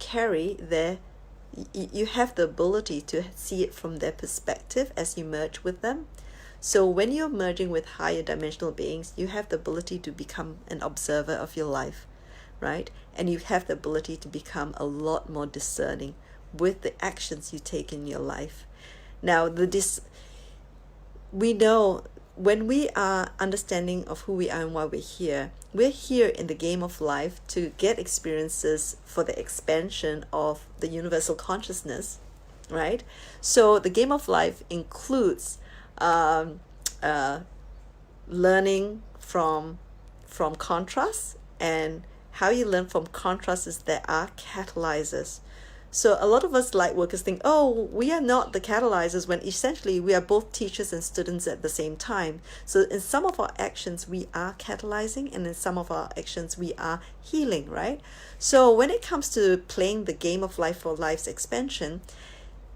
have the ability to see it from their perspective as you merge with them. So when you're merging with higher dimensional beings, you have the ability to become an observer of your life, right? And you have the ability to become a lot more discerning with the actions you take in your life. Now, we know when we are understanding of who we are and why we're here in the game of life to get experiences for the expansion of the universal consciousness, right? So the game of life includes learning from contrast, and how you learn from contrast is there are catalyzers. So a lot of us light workers think, we are not the catalyzers, when essentially we are both teachers and students at the same time. So in some of our actions we are catalyzing, and in some of our actions we are healing, right? So when it comes to playing the game of life for life's expansion,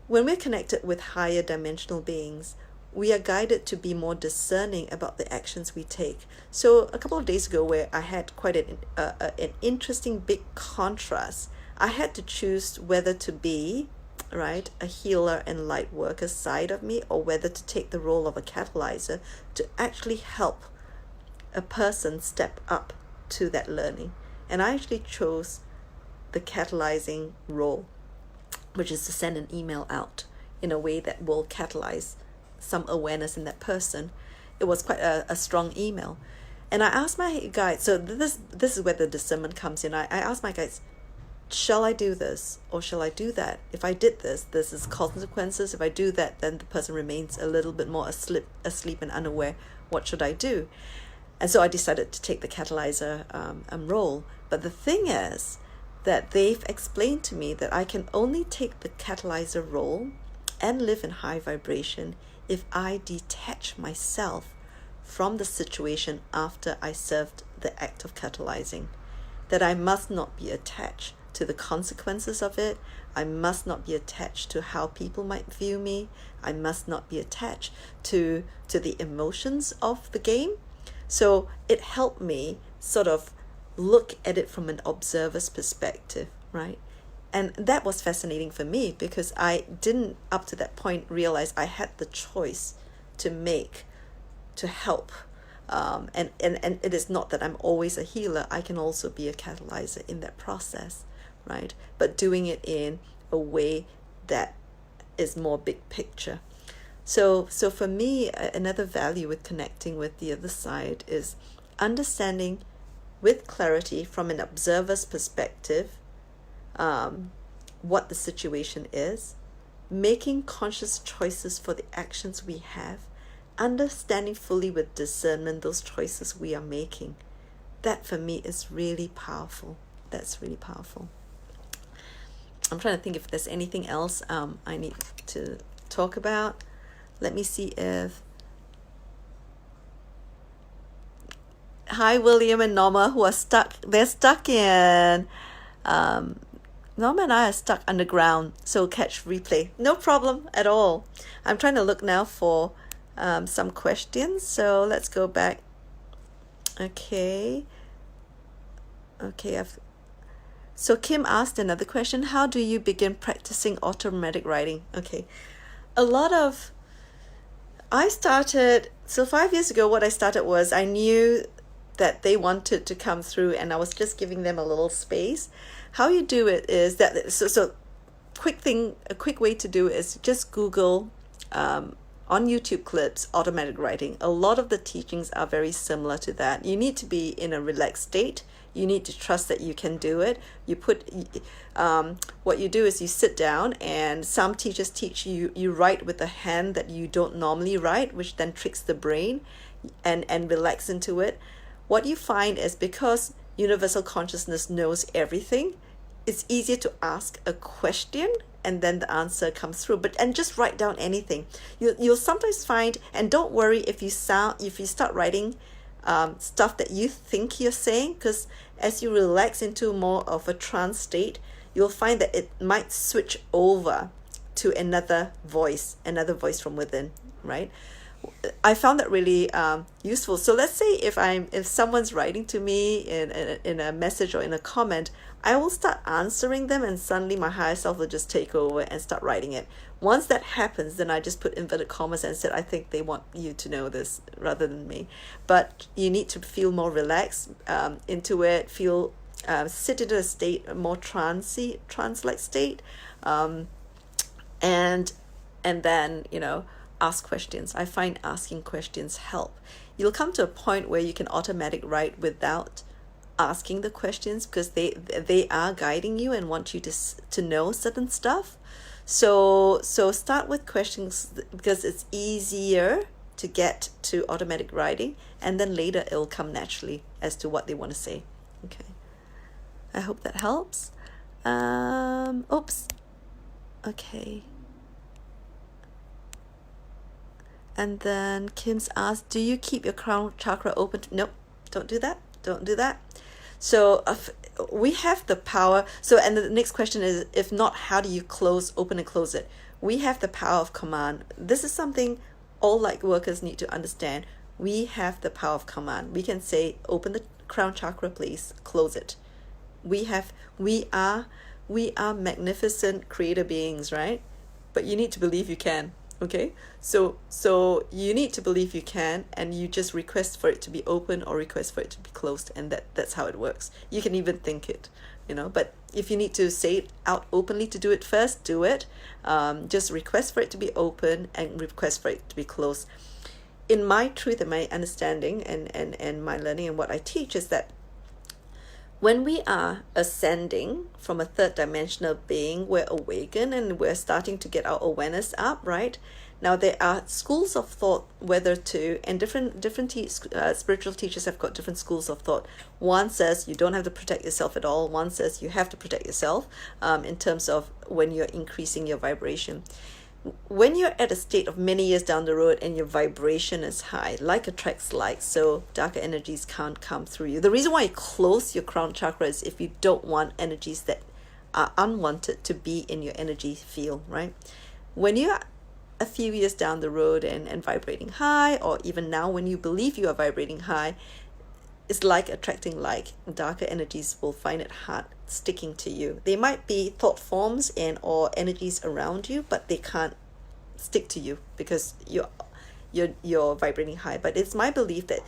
when we're connected with higher dimensional beings, we are guided to be more discerning about the actions we take. So a couple of days ago, where I had quite an interesting big contrast, I had to choose whether to be, right, a healer and light worker side of me, or whether to take the role of a catalyzer to actually help a person step up to that learning. And I actually chose the catalyzing role, which is to send an email out in a way that will catalyze some awareness in that person. It was quite a strong email. And I asked my guides, so this is where the discernment comes in. I asked my guides, shall I do this or shall I do that? If I did this is consequences. If I do that, then the person remains a little bit more asleep and unaware. What should I do? And so I decided to take the catalyzer role. But the thing is that they've explained to me that I can only take the catalyzer role and live in high vibration if I detach myself from the situation after I served the act of catalyzing. That I must not be attached to the consequences of it. I must not be attached to how people might view me. I must not be attached to the emotions of the game. So it helped me sort of look at it from an observer's perspective, right? And that was fascinating for me, because I didn't up to that point realize I had the choice to make, to help. And it is not that I'm always a healer. I can also be a catalyzer in that process, right? But doing it in a way that is more big picture. So for me, another value with connecting with the other side is understanding with clarity from an observer's perspective what the situation is, making conscious choices for the actions we have, understanding fully with discernment those choices we are making. That for me is really powerful. That's really powerful. I'm trying to think if there's anything else I need to talk about. Let me see if... Hi, William and Norma, who are stuck. They're stuck in... Norma and I are stuck underground, so catch replay. No problem at all. I'm trying to look now for some questions. So let's go back. Okay. So Kim asked another question. How do you begin practicing automatic writing? Okay. I started, so 5 years ago, what I started was I knew that they wanted to come through and I was just giving them a little space. How you do it is that, so a quick way to do it is just Google on YouTube clips, automatic writing. A lot of the teachings are very similar to that. You need to be in a relaxed state. You need to trust that you can do it. What you do is you sit down, and some teachers teach you write with a hand that you don't normally write, which then tricks the brain and relax into it. What you find is because universal consciousness knows everything, it's easier to ask a question and then the answer comes through. And just write down anything. You'll sometimes find, and don't worry if you start writing stuff that you think you're saying, because as you relax into more of a trance state, you'll find that it might switch over to another voice from within, right? I found that really useful. So let's say if someone's writing to me in a message or in a comment, I will start answering them, and suddenly my higher self will just take over and start writing it. Once that happens, then I just put inverted commas and said, I think they want you to know this rather than me. But you need to feel more relaxed into it, sit into a state, a more trance-like state, and then, ask questions. I find asking questions help. You'll come to a point where you can automatic write without asking the questions, because they are guiding you and want you to know certain stuff. So start with questions, because it's easier to get to automatic writing, and then later it'll come naturally as to what they want to say. Okay, I hope that helps. Oops. Okay. And then Kim's asked, do you keep your crown chakra open? Nope, don't do that. Don't do that. So we have the power. So, and the next question is, if not, how do you open and close it? We have the power of command. This is something all light workers need to understand. We have the power of command. We can say, open the crown chakra, please, close it. We are magnificent creator beings, right? But you need to believe you can. Okay, so you need to believe you can, and you just request for it to be open or request for it to be closed, and that's how it works. You can even think it, but if you need to say it out openly to do it first, do it. Just request for it to be open and request for it to be closed. In my truth and my understanding and my learning and what I teach is that when we are ascending from a third dimensional being, we're awakened and we're starting to get our awareness up, right? Now, there are schools of thought and different spiritual teachers have got different schools of thought. One says you don't have to protect yourself at all. One says you have to protect yourself in terms of when you're increasing your vibration. When you're at a state of many years down the road and your vibration is high, like attracts like, so darker energies can't come through you. The reason why you close your crown chakra is if you don't want energies that are unwanted to be in your energy field, right? When you're a few years down the road and vibrating high, or even now when you believe you are vibrating high, it's like attracting like. Darker energies will find it hard sticking to you. They might be thought forms or energies around you, but they can't stick to you because you're vibrating high. But it's my belief that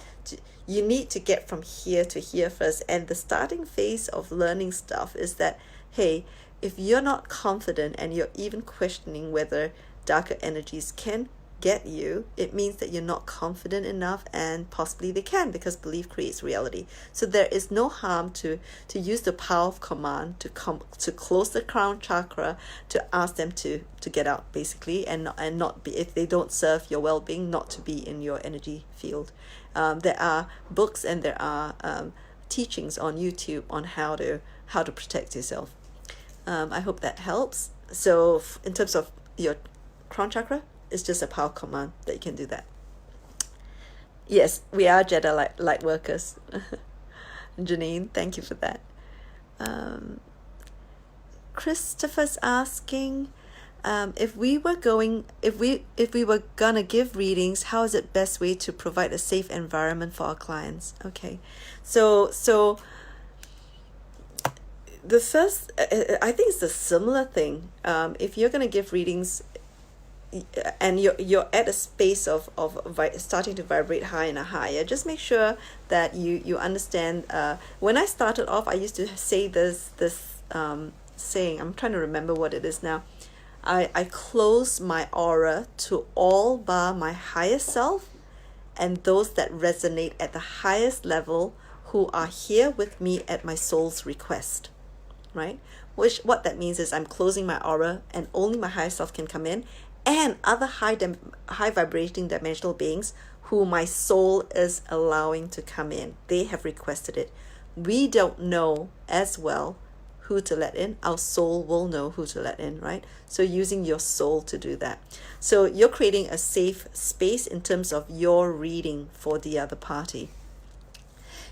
you need to get from here to here first, and the starting phase of learning stuff is that, hey, if you're not confident and you're even questioning whether darker energies can get you, it means that you're not confident enough, and possibly they can, because belief creates reality. So there is no harm to use the power of command to close the crown chakra, to ask them to get out, basically, and not be, if they don't serve your well-being, not to be in your energy field. There are books and there are teachings on YouTube on how to protect yourself. I hope that helps. So in terms of your crown chakra, it's just a power command that you can do that. Yes, we are Jedi light workers. Janine, thank you for that. Christopher's asking, if we were gonna give readings, how is it best way to provide a safe environment for our clients? Okay, so the first, I think it's a similar thing. If you're gonna give readings, and you're at a space of starting to vibrate higher and higher, just make sure that you understand. When I started off, I used to say this saying, I'm trying to remember what it is now. I close my aura to all but my higher self and those that resonate at the highest level, who are here with me at my soul's request, right? What that means is I'm closing my aura and only my higher self can come in, and other high vibrating dimensional beings who my soul is allowing to come in. They have requested it. We don't know as well who to let in. Our soul will know who to let in, right? So using your soul to do that. So you're creating a safe space in terms of your reading for the other party.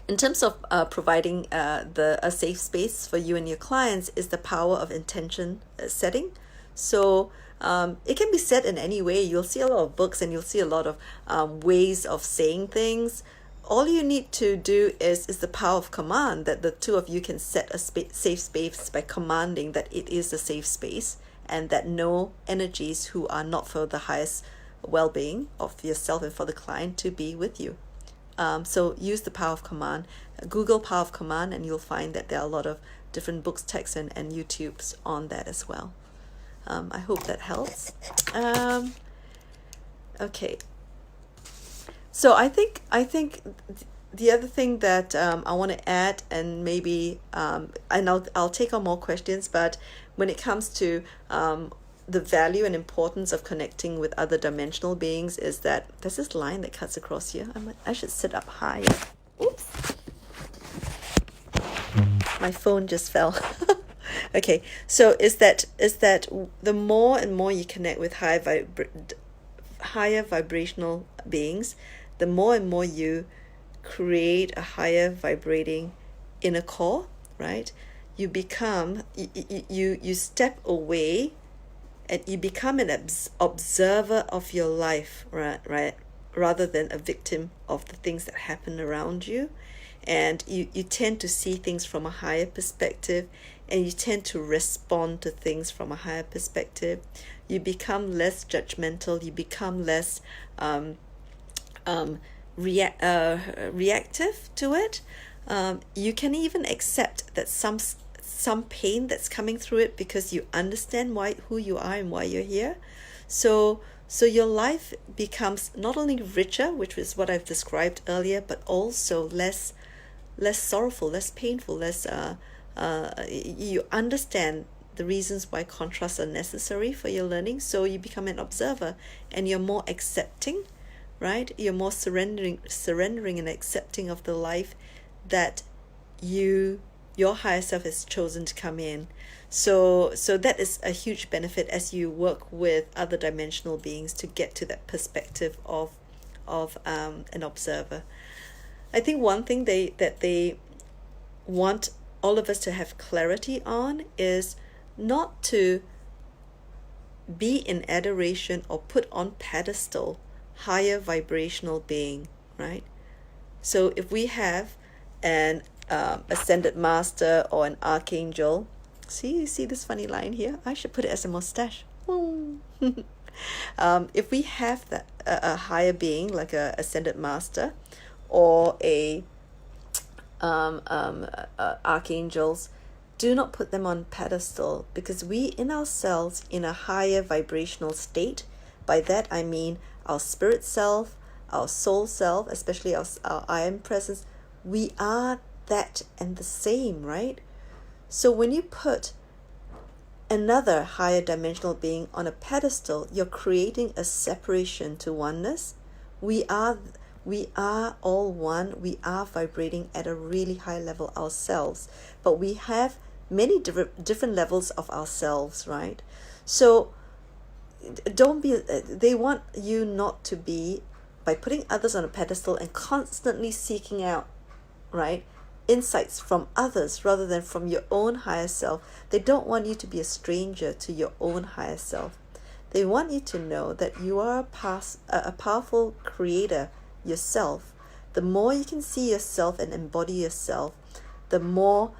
In terms of providing a safe space for you and your clients, is the power of intention setting. So it can be said in any way. You'll see a lot of books and you'll see a lot of ways of saying things. All you need to do is the power of command, that the two of you can set a safe space by commanding that it is a safe space, and that no energies who are not for the highest well-being of yourself and for the client to be with you. So use the power of command. Google power of command and you'll find that there are a lot of different books, texts, and YouTubes on that as well. I hope that helps. Okay. So I think the other thing that I want to add, and maybe and I'll take on more questions, but when it comes to the value and importance of connecting with other dimensional beings, is that there's this line that cuts across here. I should sit up higher. Oops. My phone just fell. Okay, so is that the more and more you connect with higher vibrational beings, the more and more you create a higher vibrating inner core, right? You become, you step away and you become an observer of your life, right? Rather than a victim of the things that happen around you. And you tend to see things from a higher perspective, and you tend to respond to things from a higher perspective. You become less judgmental. You become less reactive to it. You can even accept that some pain that's coming through it, because you understand who you are and why you're here. So your life becomes not only richer, which is what I've described earlier, but also less sorrowful, less painful, less you understand the reasons why contrasts are necessary for your learning. So you become an observer, and you're more accepting, right? You're more surrendering and accepting of the life that your higher self has chosen to come in. So that is a huge benefit as you work with other dimensional beings to get to that perspective of an observer. I think one thing that they want all of us to have clarity on is not to be in adoration or put on pedestal higher vibrational being, right? So if we have an ascended master or an archangel, you see this funny line here? I should put it as a mustache. If we have a higher being like a ascended master or a archangels, do not put them on pedestal, because we in ourselves in a higher vibrational state. By that I mean our spirit self, our soul self, especially our I am presence, we are that and the same, right? So when you put another higher dimensional being on a pedestal, you're creating a separation to oneness. We are all one. We are vibrating at a really high level ourselves, but we have many different levels of ourselves, right? So don't be, they want you not to be, by putting others on a pedestal and constantly seeking out, right, insights from others rather than from your own higher self. They don't want you to be a stranger to your own higher self. They want you to know that you are a powerful creator yourself. The more you can see yourself and embody yourself, the more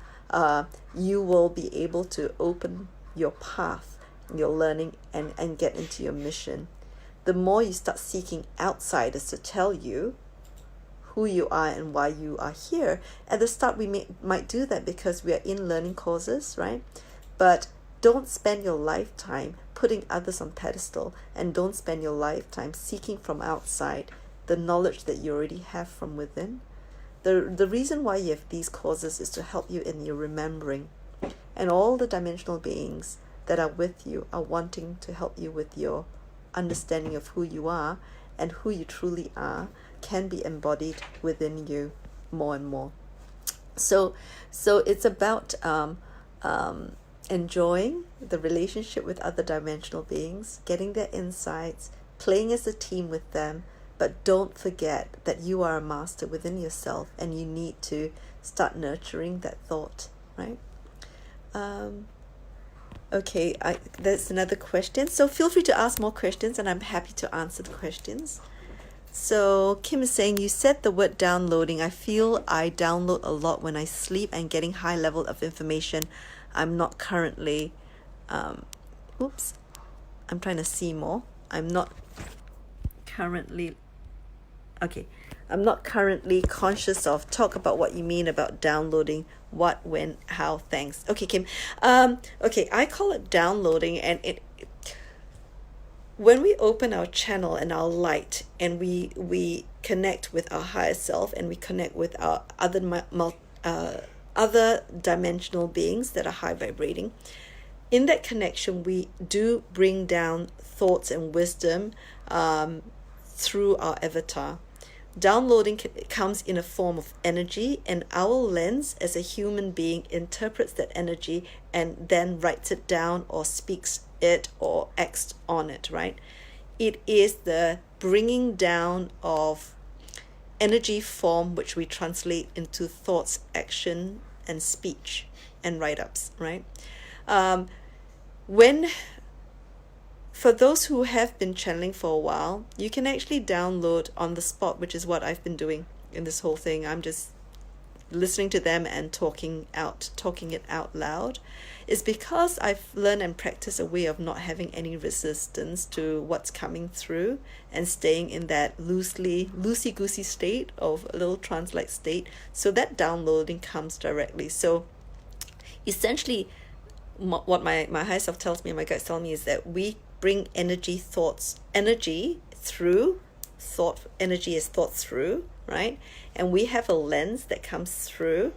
you will be able to open your path, your learning, and get into your mission. The more you start seeking outsiders to tell you who you are and why you are here. At the start, we might do that because we are in learning courses, right? But don't spend your lifetime putting others on pedestal, and don't spend your lifetime seeking from outside the knowledge that you already have from within. The reason why you have these courses is to help you in your remembering, and all the dimensional beings that are with you are wanting to help you with your understanding of who you are, and who you truly are can be embodied within you more and more. So it's about enjoying the relationship with other dimensional beings, getting their insights, playing as a team with them, but don't forget that you are a master within yourself, and you need to start nurturing that thought, right? Okay, there's another question. So feel free to ask more questions, and I'm happy to answer the questions. So Kim is saying, you said the word downloading. I feel I download a lot when I sleep and getting high level of information. I'm not currently, I'm trying to see more. I'm not currently conscious of. Talk about what you mean about downloading. What, when, how, thanks. Okay, Kim. Okay, I call it downloading, and when we open our channel and our light, and we connect with our higher self, and we connect with our other dimensional beings that are high vibrating, in that connection we do bring down thoughts and wisdom through our avatar. Downloading comes in a form of energy, and our lens as a human being interprets that energy and then writes it down or speaks it or acts on it, right? It is the bringing down of energy form which we translate into thoughts, action, and speech and write-ups, right? For those who have been channeling for a while, you can actually download on the spot, which is what I've been doing in this whole thing. I'm just listening to them and talking it out loud. Is because I've learned and practiced a way of not having any resistance to what's coming through, and staying in that loosey-goosey state of a little trance-like state, so that downloading comes directly. So essentially, what my higher self tells me and my guides tell me is that we bring energy is thought through, right? And we have a lens that comes through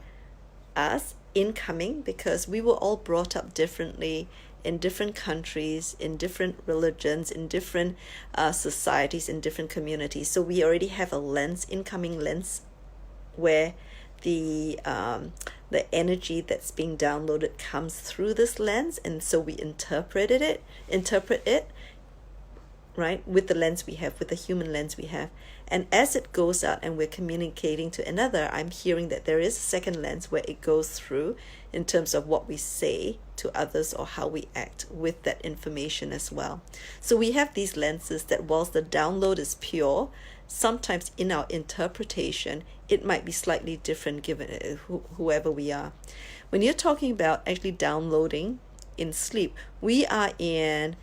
us incoming, because we were all brought up differently in different countries, in different religions, in different societies, in different communities. So we already have a incoming lens, where the energy that's being downloaded comes through this lens, and so we interpret it, right, with the lens we have, with the human lens we have. And as it goes out and we're communicating to another, I'm hearing that there is a second lens where it goes through in terms of what we say to others or how we act with that information as well. So we have these lenses that, whilst the download is pure, sometimes in our interpretation, it might be slightly different given whoever we are. When you're talking about actually downloading in sleep, we are in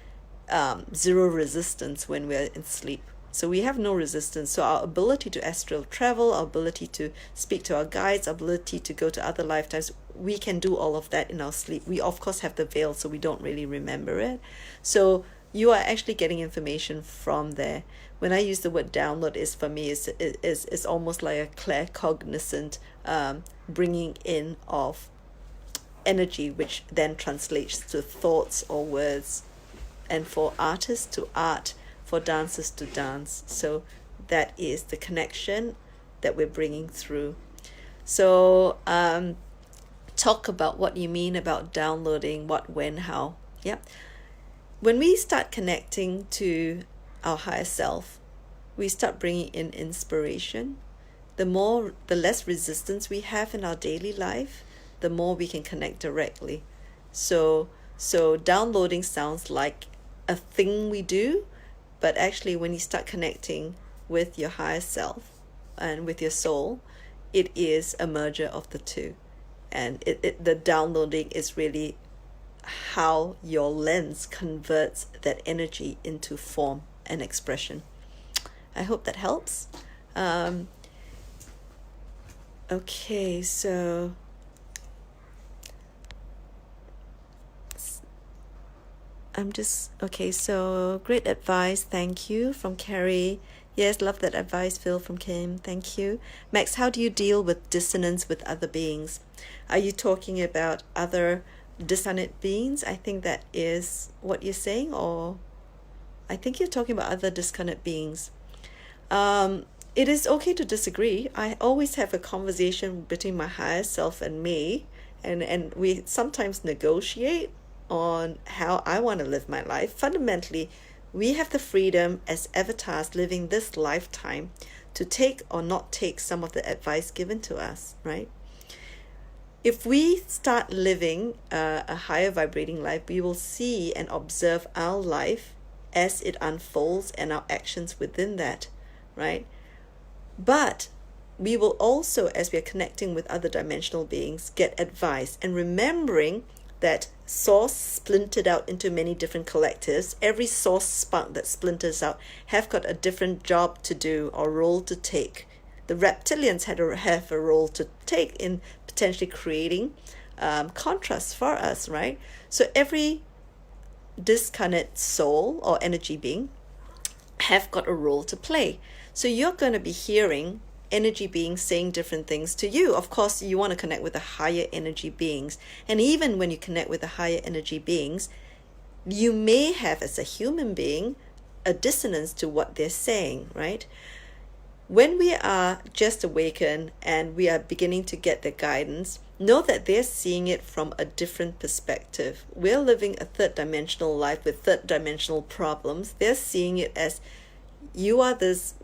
zero resistance when we're in sleep. So we have no resistance. So our ability to astral travel, our ability to speak to our guides, our ability to go to other lifetimes, we can do all of that in our sleep. We of course have the veil, so we don't really remember it. So you are actually getting information from there. When I use the word download, is for me is almost like a claircognizant bringing in of energy, which then translates to thoughts or words, and for artists to art, for dancers to dance. So that is the connection that we're bringing through. So talk about what you mean about downloading, what, when, how. Yeah. When we start connecting to our higher self, we start bringing in inspiration. The less resistance we have in our daily life, the more we can connect directly. So downloading sounds like a thing we do, but actually when you start connecting with your higher self and with your soul, it is a merger of the two. And the downloading is really how your lens converts that energy into form and expression. I hope that helps. Okay, so so great advice. Thank you from Carrie. Yes, love that advice, Phil, from Kim. Thank you. Max, how do you deal with dissonance with other beings? Are you talking about other dissonant beings? I think that is what you're saying, or I think you're talking about other disconnected beings. It is okay to disagree. I always have a conversation between my higher self and me, and we sometimes negotiate on how I want to live my life. Fundamentally, we have the freedom as avatars living this lifetime to take or not take some of the advice given to us, right? If we start living a higher vibrating life, we will see and observe our life as it unfolds and our actions within that, right? But we will also, as we are connecting with other dimensional beings, get advice. And remembering that source splintered out into many different collectives, every source spark that splinters out have got a different job to do or role to take. The reptilians have a role to take in potentially creating contrast for us, right? So every discarnate soul or energy being have got a role to play. So you're going to be hearing energy beings saying different things to you. Of course, you want to connect with the higher energy beings. And even when you connect with the higher energy beings, you may have, as a human being, a dissonance to what they're saying, right? When we are just awakened and we are beginning to get their guidance, know that they're seeing it from a different perspective. We're living a third dimensional life with third dimensional problems. They're seeing it as you are this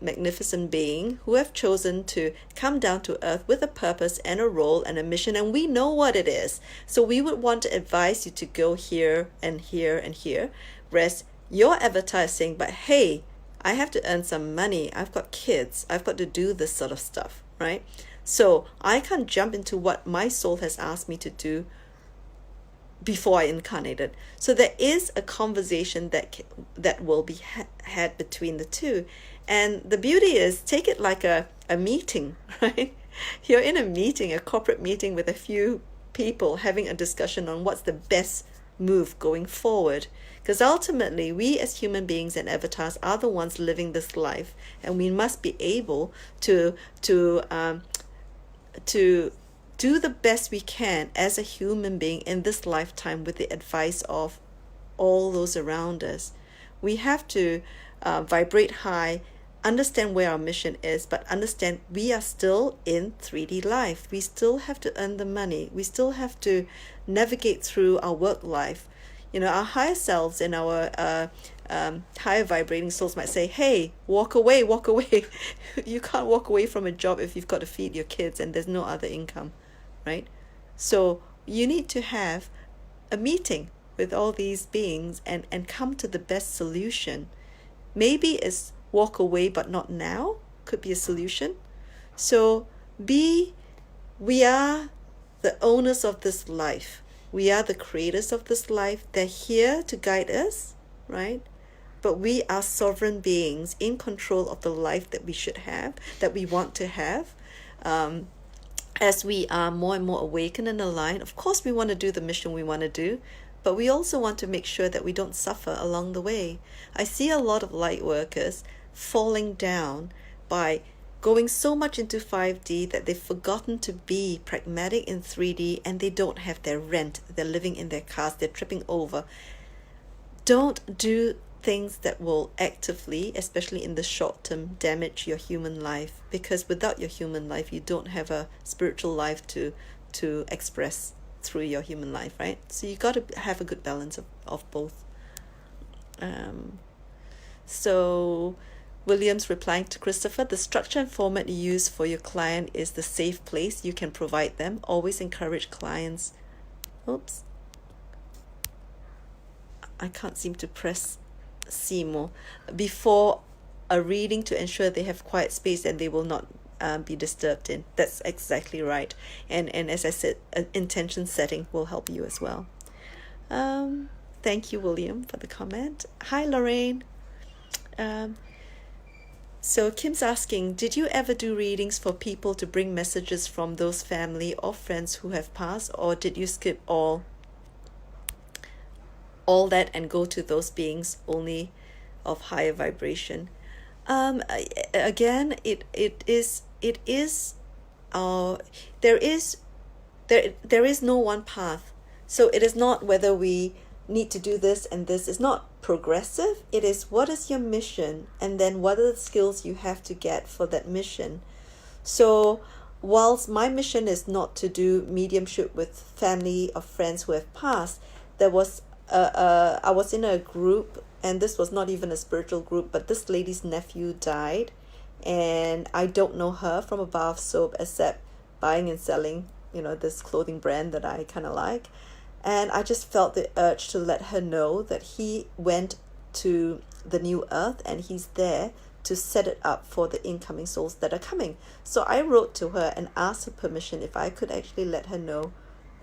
magnificent being who have chosen to come down to earth with a purpose and a role and a mission, and we know what it is. So we would want to advise you to go here and here and here, whereas your avatar is saying, but hey, I have to earn some money, I've got kids, I've got to do this sort of stuff, right? So I can't jump into what my soul has asked me to do before I incarnated. So there is a conversation that will be had between the two. And the beauty is, take it like a meeting, right? You're in a meeting, a corporate meeting with a few people having a discussion on what's the best move going forward. Because ultimately, we as human beings and avatars are the ones living this life, and we must be able to do the best we can as a human being in this lifetime with the advice of all those around us. We have to vibrate high, understand where our mission is, but understand we are still in 3D life. We still have to earn the money. We still have to navigate through our work life. Our higher selves and our higher vibrating souls might say, hey, walk away. You can't walk away from a job if you've got to feed your kids and there's no other income, right? So you need to have a meeting with all these beings and come to the best solution. Maybe it's walk away but not now, could be a solution. So we are the owners of this life. We are the creators of this life. They're here to guide us, right? But we are sovereign beings in control of the life that we should have, that we want to have. As we are more and more awakened and aligned, of course we want to do the mission we want to do, but we also want to make sure that we don't suffer along the way. I see a lot of light workers falling down by going so much into 5D that they've forgotten to be pragmatic in 3D, and they don't have their rent. They're living in their cars, they're tripping over. Don't do things that will actively, especially in the short term, damage your human life, because without your human life, you don't have a spiritual life to express through your human life, right? So you got to have a good balance of both. So William's replying to Christopher, the structure and format you use for your client is the safe place you can provide them. Always encourage clients. Oops. I can't seem to press iPhimo before a reading to ensure they have quiet space and they will not be disturbed in. That's exactly right. And as I said, intention setting will help you as well. Thank you, William, for the comment. Hi, Lorraine. So Kim's asking, did you ever do readings for people to bring messages from those family or friends who have passed, or did you skip all that and go to those beings only of higher vibration? Again, there is no one path. So it is not whether we need to do this and this. Is not progressive. It is, what is your mission, and then what are the skills you have to get for that mission. So whilst my mission is not to do mediumship with family or friends who have passed, I was in a group, and this was not even a spiritual group, but this lady's nephew died, and I don't know her from a bar of soap except buying and selling, this clothing brand that I kind of like. And I just felt the urge to let her know that he went to the new earth and he's there to set it up for the incoming souls that are coming. So I wrote to her and asked her permission if I could actually let her know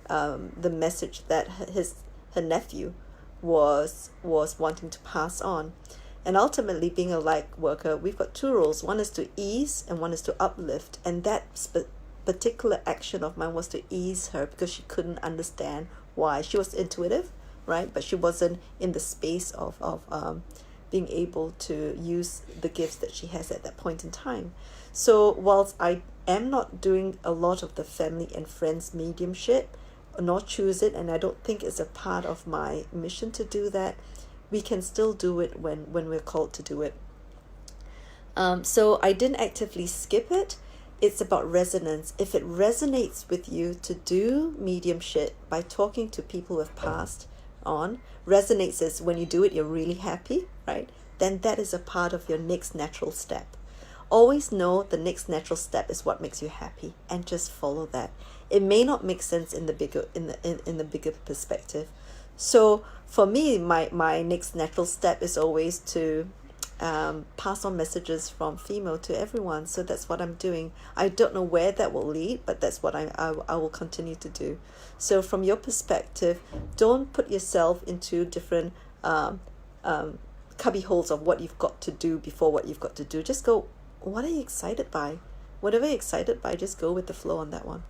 the message that her nephew was wanting to pass on. And ultimately, being a light worker, we've got two roles. One is to ease and one is to uplift. And that particular action of mine was to ease her, because she couldn't understand why. She was intuitive, right? But she wasn't in the space of being able to use the gifts that she has at that point in time. So whilst I am not doing a lot of the family and friends mediumship, nor choose it, and I don't think it's a part of my mission to do that, we can still do it when we're called to do it. So I didn't actively skip it. It's about resonance. If it resonates with you to do mediumship by talking to people who have passed on, resonates as when you do it, you're really happy, right? Then that is a part of your next natural step. Always know the next natural step is what makes you happy, and just follow that. It may not make sense in the bigger in the bigger perspective. So for me, my next natural step is always to pass on messages from Phimo to everyone. So that's what I'm doing. I don't know where that will lead, but that's what I will continue to do. So from your perspective, don't put yourself into different cubby holes of what you've got to do before what you've got to do. Just go, what are you excited by? Whatever you're excited by, just go with the flow on that one.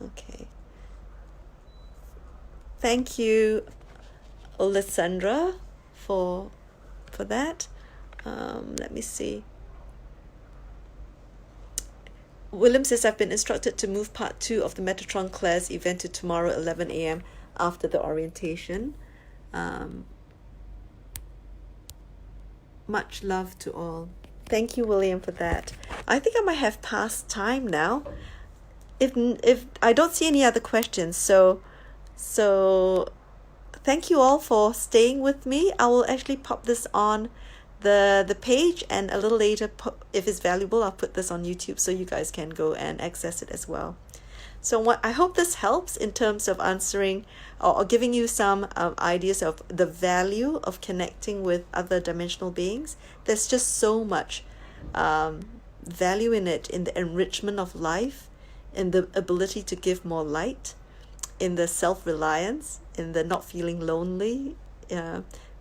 Okay. Thank you, Alessandra, for that. Let me see. William says, I've been instructed to move part 2 of the Metatron class event to tomorrow 11 a.m. after the orientation. Much love to all. Thank you, William, for that. I think I might have passed time now. If I don't see any other questions, so thank you all for staying with me. I will actually pop this on the page, and a little later, if it's valuable, I'll put this on YouTube so you guys can go and access it as well. So I hope this helps in terms of answering or giving you some ideas of the value of connecting with other dimensional beings. There's just so much value in it, in the enrichment of life, in the ability to give more light, in the self-reliance, in the not feeling lonely.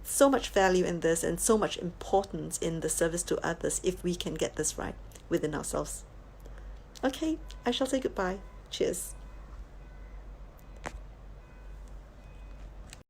So much value in this, and so much importance in the service to others if we can get this right within ourselves. Okay, I shall say goodbye. Cheers.